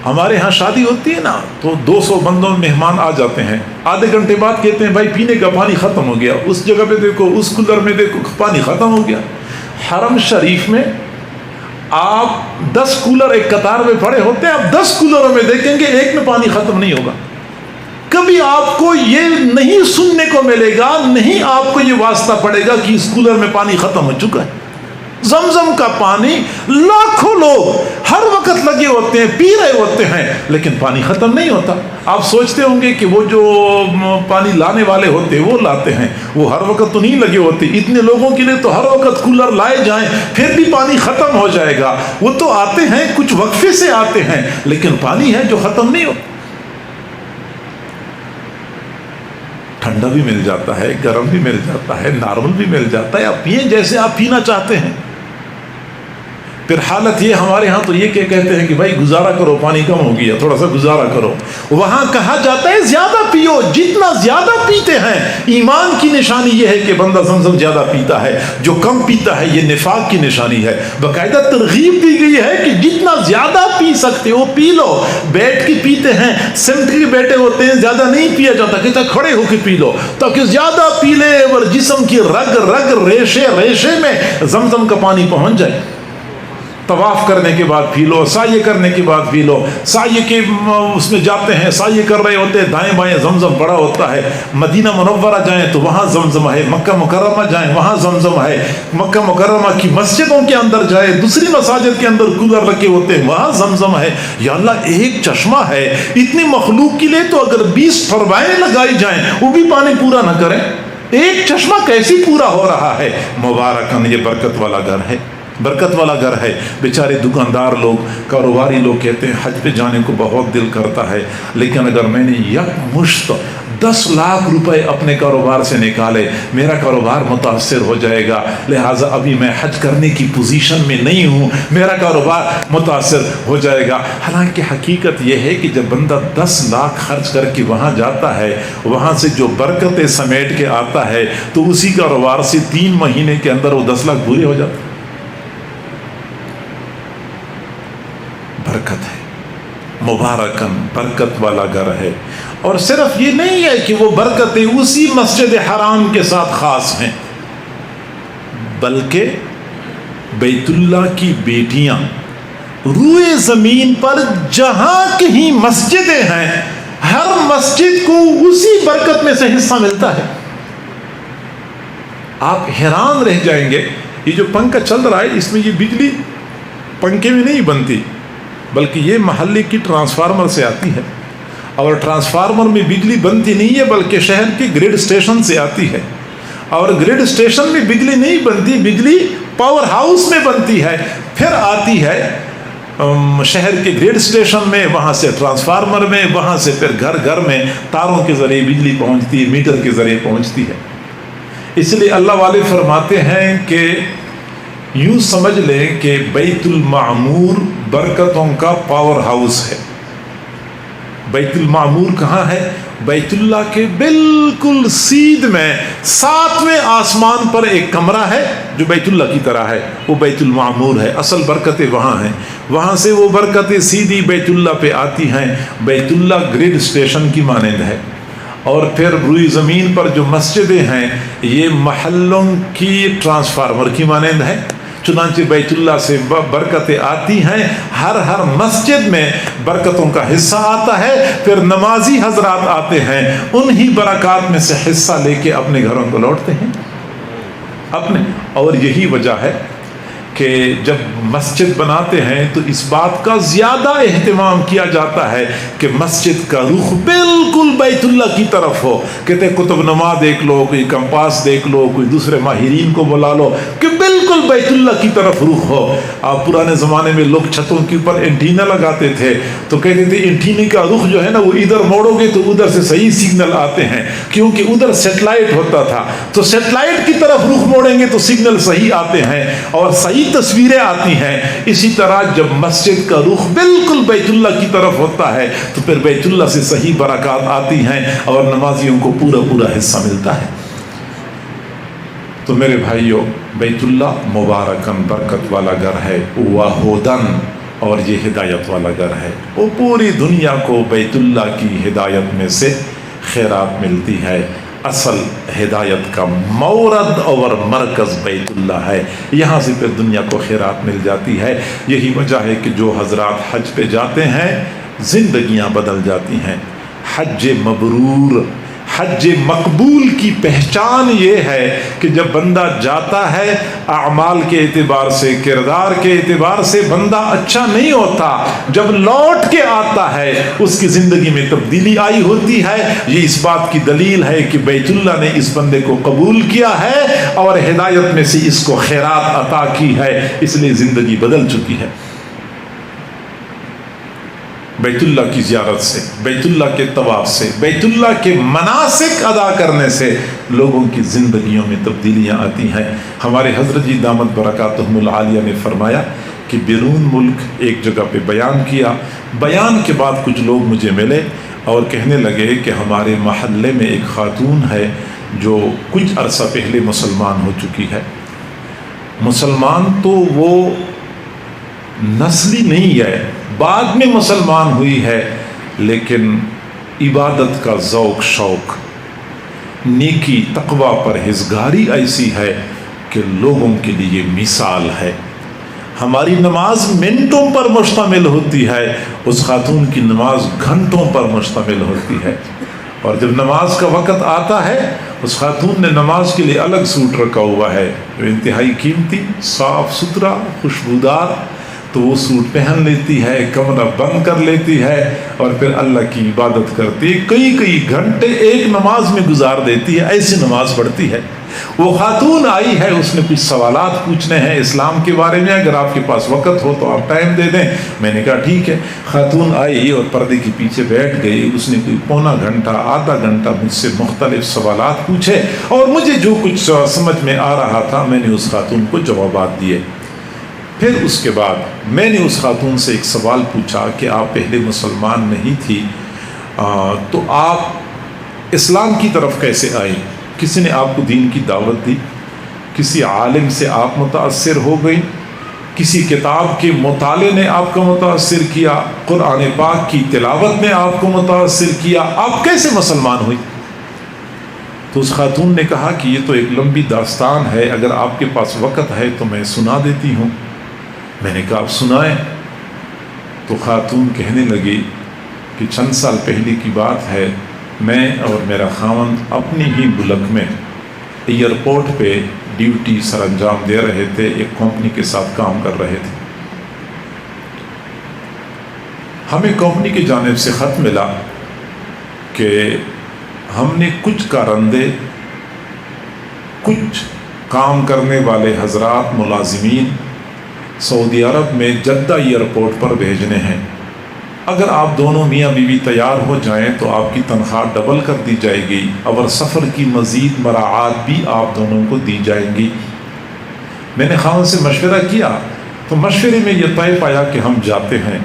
ہمارے ہاں شادی ہوتی ہے نا تو 200 بندوں مہمان آ جاتے ہیں، آدھے گھنٹے بعد کہتے ہیں بھائی پینے کا پانی ختم ہو گیا، اس جگہ پہ دیکھو، اس کولر میں دیکھو، پانی ختم ہو گیا۔ حرم شریف میں آپ 10 کولر ایک قطار میں پڑے ہوتے ہیں، آپ 10 کولروں میں دیکھیں گے ایک میں پانی ختم نہیں ہوگا۔ کبھی آپ کو یہ نہیں سننے کو ملے گا، نہیں آپ کو یہ واسطہ پڑے گا کہ اس کولر میں پانی ختم ہو چکا ہے۔ زمزم کا پانی لاکھوں لوگ ہر وقت لگے ہوتے ہیں، پی رہے ہوتے ہیں، لیکن پانی ختم نہیں ہوتا۔ آپ سوچتے ہوں گے کہ وہ جو پانی لانے والے ہوتے وہ لاتے ہیں، وہ ہر وقت تو نہیں لگے ہوتے، اتنے لوگوں کے لیے تو ہر وقت کولر لائے جائیں پھر بھی پانی ختم ہو جائے گا۔ وہ تو آتے ہیں، کچھ وقفے سے آتے ہیں، لیکن پانی ہے جو ختم نہیں ہوتا۔ ٹھنڈا بھی مل جاتا ہے، گرم بھی مل جاتا ہے، نارمل بھی مل جاتا ہے، آپ پئیں جیسے آپ پینا چاہتے ہیں۔ پھر حالت یہ ہمارے ہاں تو یہ کہتے ہیں کہ بھائی گزارا کرو، پانی کم ہو گیا، تھوڑا سا گزارا کرو۔ وہاں کہا جاتا ہے زیادہ پیو، جتنا زیادہ پیتے ہیں ایمان کی نشانی یہ ہے کہ بندہ زمزم زیادہ پیتا ہے، جو کم پیتا ہے یہ نفاق کی نشانی ہے۔ باقاعدہ ترغیب دی گئی ہے کہ جتنا زیادہ پی سکتے ہو پی لو۔ بیٹھ کے پیتے ہیں، سمٹ کے بیٹھے ہوتے ہیں، زیادہ نہیں پیا جاتا، کہتا کھڑے ہو کے پی لو تاکہ زیادہ پی لے اور جسم کی رگ رگ ریشے ریشے میں زمزم کا پانی پہنچ جائے۔ طواف کرنے کے بعد پی لو، سعی کرنے کے بعد پی لو، سعی کے اس میں جاتے ہیں، سعی کر رہے ہوتے ہیں، دائیں بائیں زمزم پڑا ہوتا ہے۔ مدینہ منورہ جائیں تو وہاں زمزم ہے، مکہ مکرمہ جائیں وہاں زمزم ہے، مکہ مکرمہ کی مسجدوں کے اندر جائیں، دوسری مساجد کے اندر کولر رکھے ہوتے ہیں وہاں زمزم ہے۔ یا اللہ، ایک چشمہ ہے اتنی مخلوق کے لیے، تو اگر 20 ٹربائنیں لگائی جائیں وہ بھی پانی پورا نہ کریں، ایک چشمہ کیسی پورا ہو رہا ہے؟ مبارکن، یہ برکت والا گھر ہے، برکت والا گھر ہے۔ بیچارے دکاندار لوگ، کاروباری لوگ کہتے ہیں حج پہ جانے کو بہت دل کرتا ہے، لیکن اگر میں نے یک مشت 10 لاکھ روپے اپنے کاروبار سے نکالے میرا کاروبار متاثر ہو جائے گا، لہٰذا ابھی میں حج کرنے کی پوزیشن میں نہیں ہوں، میرا کاروبار متاثر ہو جائے گا۔ حالانکہ حقیقت یہ ہے کہ جب بندہ 10 لاکھ خرچ کر کے وہاں جاتا ہے، وہاں سے جو برکتیں سمیٹ کے آتا ہے، تو اسی کاروبار سے 3 مہینے کے اندر وہ 10 لاکھ پورے ہو جاتے ہیں۔ برکت ہے، مبارکن، برکت والا گھر ہے۔ اور صرف یہ نہیں ہے کہ وہ برکتیں اسی مسجد حرام کے ساتھ خاص ہیں، بلکہ بیت اللہ کی بیٹیاں روئے زمین پر جہاں کہیں مسجدیں ہیں، ہر مسجد کو اسی برکت میں سے حصہ ملتا ہے۔ آپ حیران رہ جائیں گے، یہ جو پنکھا چل رہا ہے اس میں یہ بجلی پنکھے میں نہیں بنتی، بلکہ یہ محلے کی ٹرانسفارمر سے آتی ہے، اور ٹرانسفارمر میں بجلی بنتی نہیں ہے بلکہ شہر کے گریڈ اسٹیشن سے آتی ہے، اور گریڈ اسٹیشن میں بجلی نہیں بنتی، بجلی پاور ہاؤس میں بنتی ہے، پھر آتی ہے شہر کے گریڈ اسٹیشن میں، وہاں سے ٹرانسفارمر میں، وہاں سے پھر گھر گھر میں تاروں کے ذریعے بجلی پہنچتی ہے، میٹر کے ذریعے پہنچتی ہے۔ اس لیے اللہ والے فرماتے ہیں کہ یوں سمجھ لیں کہ بیت المعمور برکتوں کا پاور ہاؤس ہے۔ بیت المعمور کہاں ہے؟ بیت اللہ کے بالکل سیدھ میں 7ویں آسمان پر ایک کمرہ ہے جو بیت اللہ کی طرح ہے، وہ بیت المعمور ہے۔ اصل برکتیں وہاں ہیں، وہاں سے وہ برکتیں سیدھی بیت اللہ پہ آتی ہیں۔ بیت اللہ گریڈ اسٹیشن کی مانند ہے، اور پھر روئی زمین پر جو مسجدیں ہیں یہ محلوں کی ٹرانسفارمر کی مانند ہے۔ چنانچہ بیت اللہ سے برکتیں آتی ہیں، ہر مسجد میں برکتوں کا حصہ آتا ہے، پھر نمازی حضرات آتے ہیں، انہی برکات میں سے حصہ لے کے اپنے گھروں کو لوٹتے ہیں اپنے۔ اور یہی وجہ ہے کہ جب مسجد بناتے ہیں تو اس بات کا زیادہ اہتمام کیا جاتا ہے کہ مسجد کا رخ بالکل بیت اللہ کی طرف ہو۔ کہتے ہیں قطب نما دیکھ لو، کوئی کمپاس دیکھ لو، کوئی دوسرے ماہرین کو بلا لو کہ بالکل بیت اللہ کی طرف رخ ہو۔ آپ پرانے زمانے میں لوگ چھتوں کے اوپر اینٹینا لگاتے تھے تو کہتے تھے اینٹینے کا رخ جو ہے نا وہ ادھر موڑو گے تو ادھر سے صحیح سگنل آتے ہیں، کیونکہ ادھر سیٹلائٹ ہوتا تھا، تو سیٹلائٹ کی طرف رخ موڑیں گے تو سگنل صحیح آتے ہیں اور صحیح تصویریں آتی ہیں۔ اسی طرح جب مسجد کا رخ بالکل بیت اللہ کی طرف ہوتا ہے تو پھر بیت اللہ سے صحیح برکات آتی ہیں اور نمازیوں کو پورا حصہ ملتا ہے۔ تو میرے بھائیوں، بیت اللہ مبارکن، برکت والا گھر ہے، وہدن، اور یہ ہدایت والا گھر ہے۔ وہ پوری دنیا کو بیت اللہ کی ہدایت میں سے خیرات ملتی ہے۔ اصل ہدایت کا مورد اور مرکز بیت اللہ ہے، یہاں سے پھر دنیا کو خیرات مل جاتی ہے۔ یہی وجہ ہے کہ جو حضرات حج پہ جاتے ہیں زندگیاں بدل جاتی ہیں۔ حج مبرور، حج مقبول کی پہچان یہ ہے کہ جب بندہ جاتا ہے اعمال کے اعتبار سے، کردار کے اعتبار سے بندہ اچھا نہیں ہوتا، جب لوٹ کے آتا ہے اس کی زندگی میں تبدیلی آئی ہوتی ہے۔ یہ اس بات کی دلیل ہے کہ بیت اللہ نے اس بندے کو قبول کیا ہے اور ہدایت میں سے اس کو خیرات عطا کی ہے، اس لیے زندگی بدل چکی ہے۔ بیت اللہ کی زیارت سے، بیت اللہ کے طواف سے، بیت اللہ کے مناسک ادا کرنے سے لوگوں کی زندگیوں میں تبدیلیاں آتی ہیں۔ ہمارے حضرت جی دامت برکاتہم العالیہ نے فرمایا کہ بیرون ملک ایک جگہ پہ بیان کیا، بیان کے بعد کچھ لوگ مجھے ملے اور کہنے لگے کہ ہمارے محلے میں ایک خاتون ہے جو کچھ عرصہ پہلے مسلمان ہو چکی ہے۔ مسلمان تو وہ نسلی نہیں ہے، بعد میں مسلمان ہوئی ہے، لیکن عبادت کا ذوق شوق، نیکی تقوی پرہیزگاری ایسی ہے کہ لوگوں کے لیے مثال ہے۔ ہماری نماز منٹوں پر مشتمل ہوتی ہے، اس خاتون کی نماز گھنٹوں پر مشتمل ہوتی ہے۔ اور جب نماز کا وقت آتا ہے اس خاتون نے نماز کے لیے الگ سوٹ رکھا ہوا ہے جو انتہائی قیمتی، صاف ستھرا، خوشبودار، تو وہ سوٹ پہن لیتی ہے، کمرہ بند کر لیتی ہے اور پھر اللہ کی عبادت کرتی ہے، کئی گھنٹے ایک نماز میں گزار دیتی ہے، ایسی نماز پڑھتی ہے۔ وہ خاتون آئی ہے، اس نے کچھ سوالات پوچھنے ہیں اسلام کے بارے میں، اگر آپ کے پاس وقت ہو تو آپ ٹائم دے دیں۔ میں نے کہا ٹھیک ہے۔ خاتون آئی اور پردے کے پیچھے بیٹھ گئی، اس نے کوئی پونا گھنٹہ آدھا گھنٹہ مجھ سے مختلف سوالات پوچھے اور مجھے جو کچھ سمجھ میں آ رہا تھا میں نے اس خاتون کو جوابات دیے۔ پھر اس کے بعد میں نے اس خاتون سے ایک سوال پوچھا کہ آپ پہلے مسلمان نہیں تھی تو آپ اسلام کی طرف کیسے آئی؟ کسی نے آپ کو دین کی دعوت دی؟ کسی عالم سے آپ متاثر ہو گئی؟ کسی کتاب کے مطالعے نے آپ کو متاثر کیا؟ قرآن پاک کی تلاوت نے آپ کو متاثر کیا؟ آپ کیسے مسلمان ہوئی؟ تو اس خاتون نے کہا کہ یہ تو ایک لمبی داستان ہے، اگر آپ کے پاس وقت ہے تو میں سنا دیتی ہوں۔ میں نے کہا آپ سنائیں۔ تو خاتون کہنے لگی کہ چند سال پہلے کی بات ہے، میں اور میرا خاوند اپنی ہی ملک میں ایئرپورٹ پہ ڈیوٹی سر انجام دے رہے تھے، ایک کمپنی کے ساتھ کام کر رہے تھے۔ ہمیں کمپنی کی جانب سے خط ملا کہ ہم نے کچھ کارندے، کچھ کام کرنے والے حضرات ملازمین سعودی عرب میں جدہ ایئرپورٹ پر بھیجنے ہیں، اگر آپ دونوں میاں بیوی تیار ہو جائیں تو آپ کی تنخواہ ڈبل کر دی جائے گی اور سفر کی مزید مراعات بھی آپ دونوں کو دی جائیں گی۔ میں نے خاوند سے مشورہ کیا تو مشورے میں یہ طے پایا کہ ہم جاتے ہیں،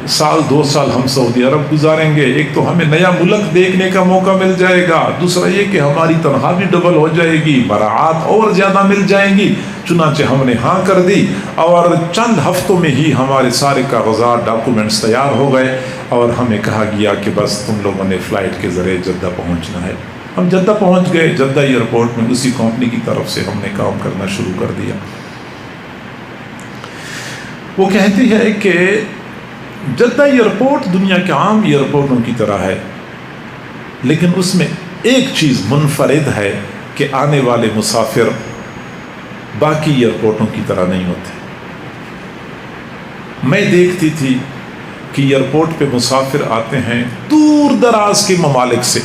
سال 2 سال ہم سعودی عرب گزاریں گے، ایک تو ہمیں نیا ملک دیکھنے کا موقع مل جائے گا، دوسرا یہ کہ ہماری تنخواہ بھی ڈبل ہو جائے گی، مراعات اور زیادہ مل جائیں گی۔ چنانچہ ہم نے ہاں کر دی اور چند ہفتوں میں ہی ہمارے سارے کاغذات، ڈاکومنٹس تیار ہو گئے اور ہمیں کہا گیا کہ بس تم لوگوں نے فلائٹ کے ذریعے جدہ پہنچنا ہے۔ ہم جدہ پہنچ گئے، جدہ ایئرپورٹ میں اسی کمپنی کی طرف سے ہم نے کام کرنا شروع کر دیا۔ وہ کہتی ہے کہ جدہ ایئرپورٹ دنیا کے عام ایئرپورٹوں کی طرح ہے، لیکن اس میں ایک چیز منفرد ہے کہ آنے والے مسافر باقی ایئرپورٹوں کی طرح نہیں ہوتے۔ میں دیکھتی تھی کہ ایئرپورٹ پہ مسافر آتے ہیں دور دراز کے ممالک سے،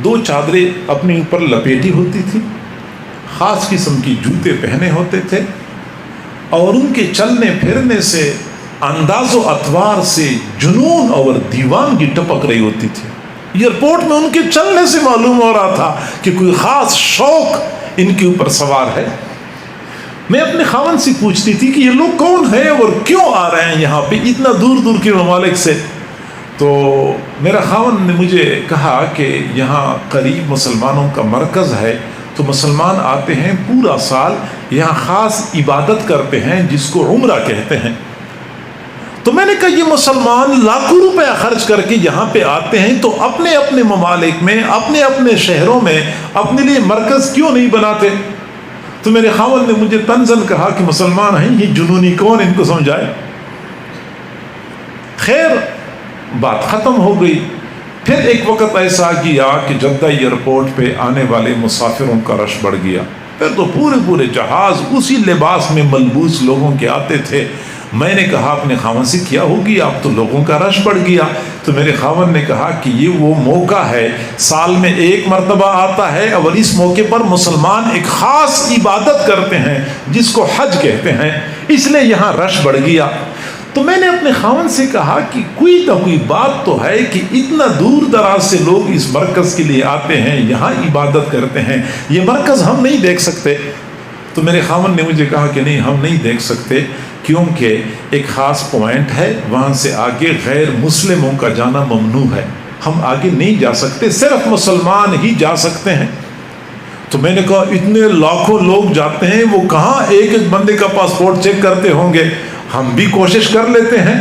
2 چادریں اپنے اوپر لپیٹی ہوتی تھی، خاص قسم کی جوتے پہنے ہوتے تھے اور ان کے چلنے پھرنے سے انداز و اطوار سے جنون اور دیوانگی ٹپک رہی ہوتی تھی۔ ایئرپورٹ میں ان کے چلنے سے معلوم ہو رہا تھا کہ کوئی خاص شوق ان کے اوپر سوار ہے۔ میں اپنے خاوند سے پوچھتی تھی کہ یہ لوگ کون ہیں اور کیوں آ رہے ہیں یہاں پہ اتنا دور دور کے ممالک سے؟ تو میرا خاوند نے مجھے کہا کہ یہاں قریب مسلمانوں کا مرکز ہے، تو مسلمان آتے ہیں پورا سال یہاں خاص عبادت کرتے ہیں جس کو عمرہ کہتے ہیں۔ تو میں نے کہا یہ مسلمان لاکھوں روپے خرچ کر کے یہاں پہ آتے ہیں تو اپنے اپنے ممالک میں، اپنے اپنے شہروں میں اپنے لیے مرکز کیوں نہیں بناتے؟ تو میرے خاوند نے مجھے طنزاً کہا کہ مسلمان ہیں یہ جنونی کون ان کو سمجھائے۔ خیر بات ختم ہو گئی۔ پھر ایک وقت ایسا کیا کہ جدہ ایئرپورٹ پہ آنے والے مسافروں کا رش بڑھ گیا. پھر تو پورے جہاز اسی لباس میں ملبوس لوگوں کے آتے تھے. میں نے کہا اپنے خاوند سے کیا ہوگی، اب تو لوگوں کا رش بڑھ گیا. تو میرے خاوند نے کہا کہ یہ وہ موقع ہے، سال میں ایک مرتبہ آتا ہے، اور اس موقع پر مسلمان ایک خاص عبادت کرتے ہیں جس کو حج کہتے ہیں، اس لیے یہاں رش بڑھ گیا. تو میں نے اپنے خاوند سے کہا کہ کوئی نہ کوئی بات تو ہے کہ اتنا دور دراز سے لوگ اس مرکز کے لیے آتے ہیں، یہاں عبادت کرتے ہیں، یہ مرکز ہم نہیں دیکھ سکتے. تو میرے خاوند نے مجھے کہا کہ نہیں، ہم نہیں دیکھ سکتے، کیونکہ ایک خاص پوائنٹ ہے، وہاں سے آگے غیر مسلموں کا جانا ممنوع ہے، ہم آگے نہیں جا سکتے، صرف مسلمان ہی جا سکتے ہیں. تو میں نے کہا اتنے لاکھوں لوگ جاتے ہیں، وہ کہاں ایک ایک بندے کا پاسپورٹ چیک کرتے ہوں گے، ہم بھی کوشش کر لیتے ہیں.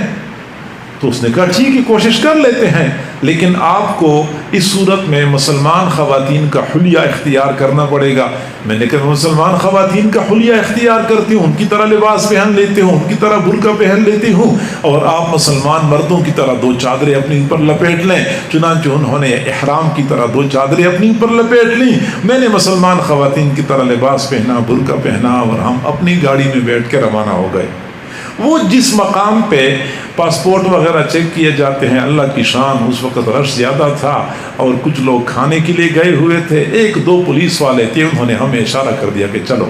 تو اس نے کہا ٹھیک ہے کوشش کر لیتے ہیں، لیکن آپ کو اس صورت میں مسلمان خواتین کا حلیہ اختیار کرنا پڑے گا. میں نے کہا مسلمان خواتین کا حلیہ اختیار کرتی ہوں، ان کی طرح لباس پہن لیتی ہوں، ان کی طرح برقع پہن لیتی ہوں، اور آپ مسلمان مردوں کی طرح دو چادریں اپنے اوپر لپیٹ لیں. چنانچہ انہوں نے احرام کی طرح دو چادریں اپنے اوپر لپیٹ لیں، میں نے مسلمان خواتین کی طرح لباس پہنا، برقع پہنا، اور ہم اپنی گاڑی میں بیٹھ کے روانہ ہو گئے. وہ جس مقام پہ پاسپورٹ وغیرہ چیک کیے جاتے ہیں، اللہ کی شان اس وقت رش زیادہ تھا اور کچھ لوگ کھانے کے لیے گئے ہوئے تھے. ایک دو پولیس والے تھے، انہوں نے ہمیں اشارہ کر دیا کہ چلو.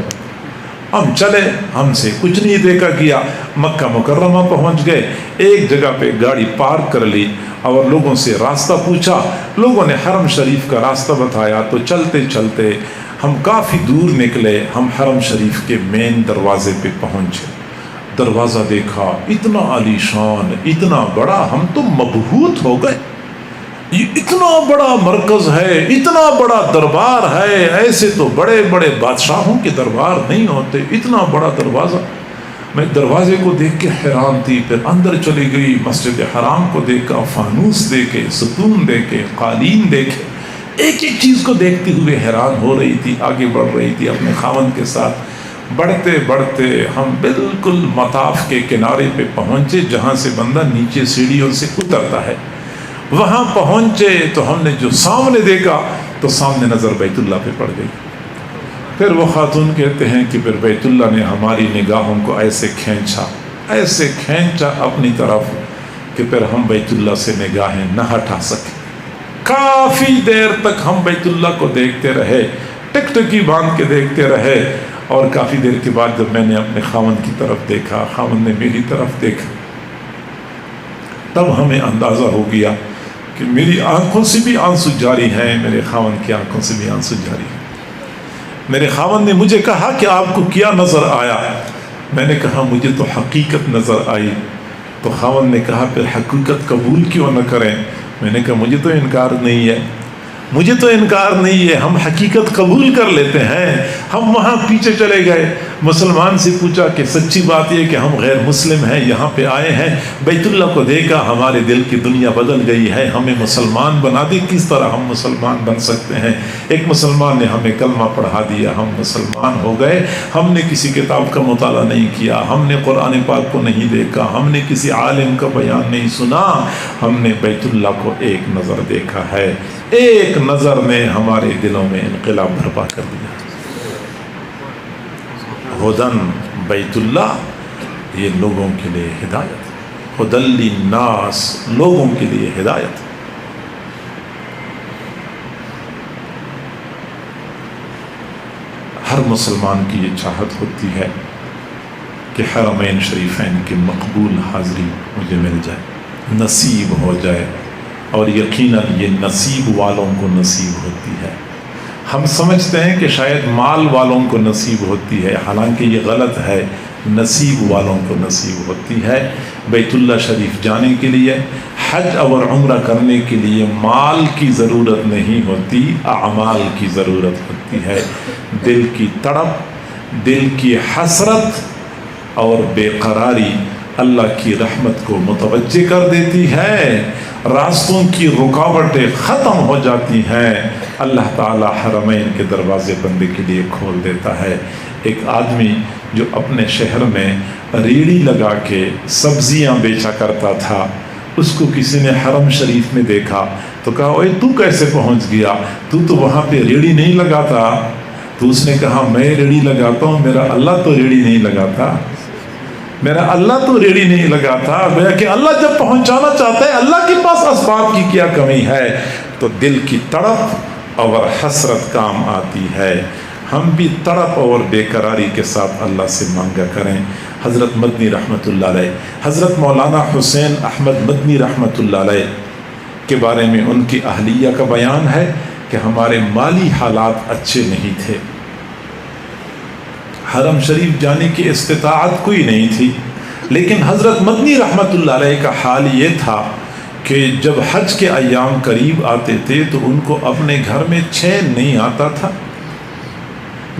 ہم چلے، ہم سے کچھ نہیں دیکھا گیا. مکہ مکرمہ پہنچ گئے، ایک جگہ پہ گاڑی پارک کر لی اور لوگوں سے راستہ پوچھا. لوگوں نے حرم شریف کا راستہ بتایا. تو چلتے چلتے ہم کافی دور نکلے، ہم حرم شریف کے مین دروازے پہ پہنچے. دروازہ دیکھا، اتنا عالی شان، اتنا بڑا، ہم تو مبہوت ہو گئے. یہ اتنا بڑا مرکز ہے، اتنا بڑا دربار ہے، ایسے تو بڑے بڑے بادشاہوں کے دربار نہیں ہوتے. اتنا بڑا دروازہ. میں دروازے کو دیکھ کے حیران تھی. پھر اندر چلی گئی، مسجد حرام کو دیکھا، فانوس دیکھے، ستون دیکھے، قالین دیکھے، ایک ایک چیز کو دیکھتے ہوئے حیران ہو رہی تھی. آگے بڑھ رہی تھی اپنے خاوند کے ساتھ. بڑھتے بڑھتے ہم بالکل مطاف کے کنارے پہ پہنچے، جہاں سے بندہ نیچے سیڑھیوں سے اترتا ہے. وہاں پہنچے تو ہم نے جو سامنے دیکھا تو سامنے نظر بیت اللہ پہ پڑ گئی. پھر وہ خاتون کہتے ہیں کہ پھر بیت اللہ نے ہماری نگاہوں کو ایسے کھینچا اپنی طرف کہ پھر ہم بیت اللہ سے نگاہیں نہ ہٹا سکے. کافی دیر تک ہم بیت اللہ کو دیکھتے رہے، ٹکٹکی باندھ کے دیکھتے رہے. اور کافی دیر کے بعد جب میں نے اپنے خاوند کی طرف دیکھا، خاوند نے میری طرف دیکھا، تب ہمیں اندازہ ہو گیا کہ میری آنکھوں سے بھی آنسو جاری ہیں، میرے خاوند کی آنکھوں سے بھی آنسو جاری ہیں. میرے خاوند نے مجھے کہا کہ آپ کو کیا نظر آیا؟ میں نے کہا مجھے تو حقیقت نظر آئی. تو خاوند نے کہا پھر حقیقت قبول کیوں نہ کریں؟ میں نے کہا مجھے تو انکار نہیں ہے، ہم حقیقت قبول کر لیتے ہیں. ہم وہاں پیچھے چلے گئے، مسلمان سے پوچھا کہ سچی بات یہ کہ ہم غیر مسلم ہیں، یہاں پہ آئے ہیں، بیت اللہ کو دیکھا، ہمارے دل کی دنیا بدل گئی ہے، ہمیں مسلمان بنا دے. کس طرح ہم مسلمان بن سکتے ہیں؟ ایک مسلمان نے ہمیں کلمہ پڑھا دیا، ہم مسلمان ہو گئے. ہم نے کسی کتاب کا مطالعہ نہیں کیا، ہم نے قرآن پاک کو نہیں دیکھا، ہم نے کسی عالم کا بیان نہیں سنا، ہم نے بیت اللہ کو ایک نظر دیکھا ہے. ایک نظر نے ہمارے دلوں میں انقلاب برپا کر دیا. ہدن بیت اللہ، یہ لوگوں کے لیے ہدایت، ہدی للناس، لوگوں کے لیے ہدایت. ہر مسلمان کی یہ چاہت ہوتی ہے کہ حرمین شریفین کی مقبول حاضری مجھے مل جائے، نصیب ہو جائے. اور یقیناً یہ نصیب والوں کو نصیب ہوتی ہے. ہم سمجھتے ہیں کہ شاید مال والوں کو نصیب ہوتی ہے، حالانکہ یہ غلط ہے. نصیب والوں کو نصیب ہوتی ہے. بیت اللہ شریف جانے کے لیے، حج اور عمرہ کرنے کے لیے مال کی ضرورت نہیں ہوتی، اعمال کی ضرورت ہوتی ہے. دل کی تڑپ، دل کی حسرت اور بے قراری اللہ کی رحمت کو متوجہ کر دیتی ہے. راستوں کی رکاوٹیں ختم ہو جاتی ہیں. اللہ تعالی حرمین کے دروازے بندے کے لیے کھول دیتا ہے. ایک آدمی جو اپنے شہر میں ریڑھی لگا کے سبزیاں بیچا کرتا تھا، اس کو کسی نے حرم شریف میں دیکھا تو کہا اوے تو کیسے پہنچ گیا، تو وہاں پہ ریڑھی نہیں لگاتا؟ تو اس نے کہا میں ریڑھی لگاتا ہوں، میرا اللہ تو ریڑھی نہیں لگاتا، میرا اللہ تو ریڑھی نہیں لگاتا۔ گویا کہ اللہ جب پہنچانا چاہتا ہے، اللہ کے پاس اسباب کی کیا کمی ہے؟ تو دل کی تڑپ اور حسرت کام آتی ہے۔ ہم بھی تڑپ اور بے قراری کے ساتھ اللہ سے مانگا کریں۔ حضرت مدنی رحمۃ اللہ علیہ، حضرت مولانا حسین احمد مدنی رحمۃ اللہ علیہ کے بارے میں ان کی اہلیہ کا بیان ہے کہ ہمارے مالی حالات اچھے نہیں تھے، حرم شریف جانے کی استطاعت کوئی نہیں تھی، لیکن حضرت مدنی رحمۃ اللہ علیہ کا حال یہ تھا کہ جب حج کے ایام قریب آتے تھے تو ان کو اپنے گھر میں چین نہیں آتا تھا۔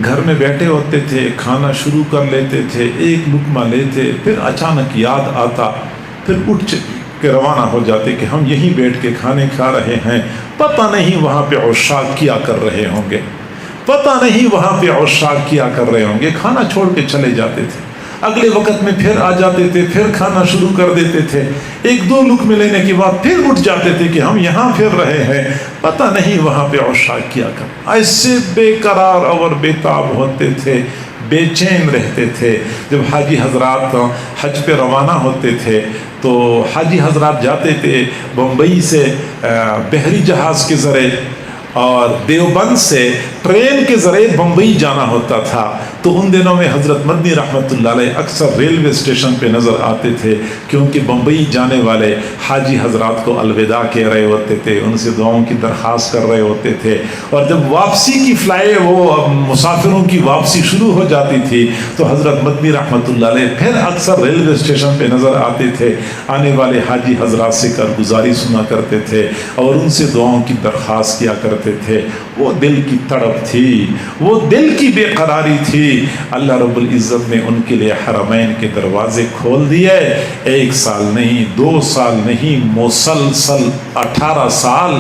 گھر میں بیٹھے ہوتے تھے، کھانا شروع کر لیتے تھے، ایک لقمہ لیتے، پھر اچانک یاد آتا، پھر اٹھ کے روانہ ہو جاتے کہ ہم یہیں بیٹھ کے کھانے کھا رہے ہیں، پتہ نہیں وہاں پہ عشاق کیا کر رہے ہوں گے، پتہ نہیں وہاں پہ عشاق کیا کر رہے ہوں گے۔ کھانا چھوڑ کے چلے جاتے تھے، اگلے وقت میں پھر آ جاتے تھے، پھر کھانا شروع کر دیتے تھے، ایک دو لقمے لینے کے بعد پھر اٹھ جاتے تھے کہ ہم یہاں پھر رہے ہیں، پتہ نہیں وہاں پہ عشاق کیا کر۔ ایسے بے قرار اور بے تاب ہوتے تھے، بے چین رہتے تھے۔ جب حاجی حضرات حج پہ روانہ ہوتے تھے تو حاجی حضرات جاتے تھے بمبئی سے بحری جہاز کے ذریعے اور دیوبند سے ٹرین کے ذریعے بمبئی جانا ہوتا تھا، تو ان دنوں میں حضرت مدنی رحمۃ اللہ علیہ اکثر ریلوے اسٹیشن پہ نظر آتے تھے، کیونکہ بمبئی جانے والے حاجی حضرات کو الوداع کہہ رہے ہوتے تھے، ان سے دعاؤں کی درخواست کر رہے ہوتے تھے، اور جب واپسی کی فلائٹ، وہ مسافروں کی واپسی شروع ہو جاتی تھی تو حضرت مدنی رحمۃ اللہ علیہ پھر اکثر ریلوے اسٹیشن پہ نظر آتے تھے، آنے والے حاجی حضرات سے کارگزاری سنا کرتے تھے اور ان سے دعاؤں کی درخواست کیا کرتے تھے۔ وہ دل کی تڑپ تھی، وہ دل کی بے قراری تھی۔ اللہ رب العزت نے ان کے لیے حرمین کے دروازے کھول دیے، 1 سال نہیں، 2 سال نہیں، مسلسل 18 سال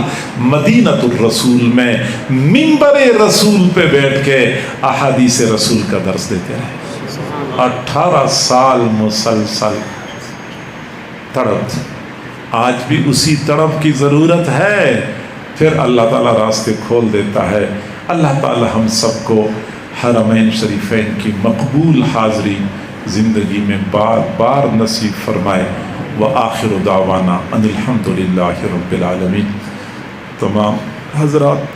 مدینۃ الرسول میں منبر رسول پہ بیٹھ کے احادیث رسول کا درس دیتے رہے۔ 18 سال مسلسل تڑپ تھی۔ آج بھی اسی تڑپ کی ضرورت ہے، پھر اللہ تعالیٰ راستے کھول دیتا ہے۔ اللہ تعالیٰ ہم سب کو حرمین شریفین کی مقبول حاضری زندگی میں بار بار نصیب فرمائے۔ وآخر دعوانا ان الحمدللہ رب العالمین۔ تمام حضرات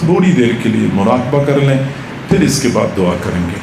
تھوڑی دیر کے لیے مراقبہ کر لیں، پھر اس کے بعد دعا کریں گے۔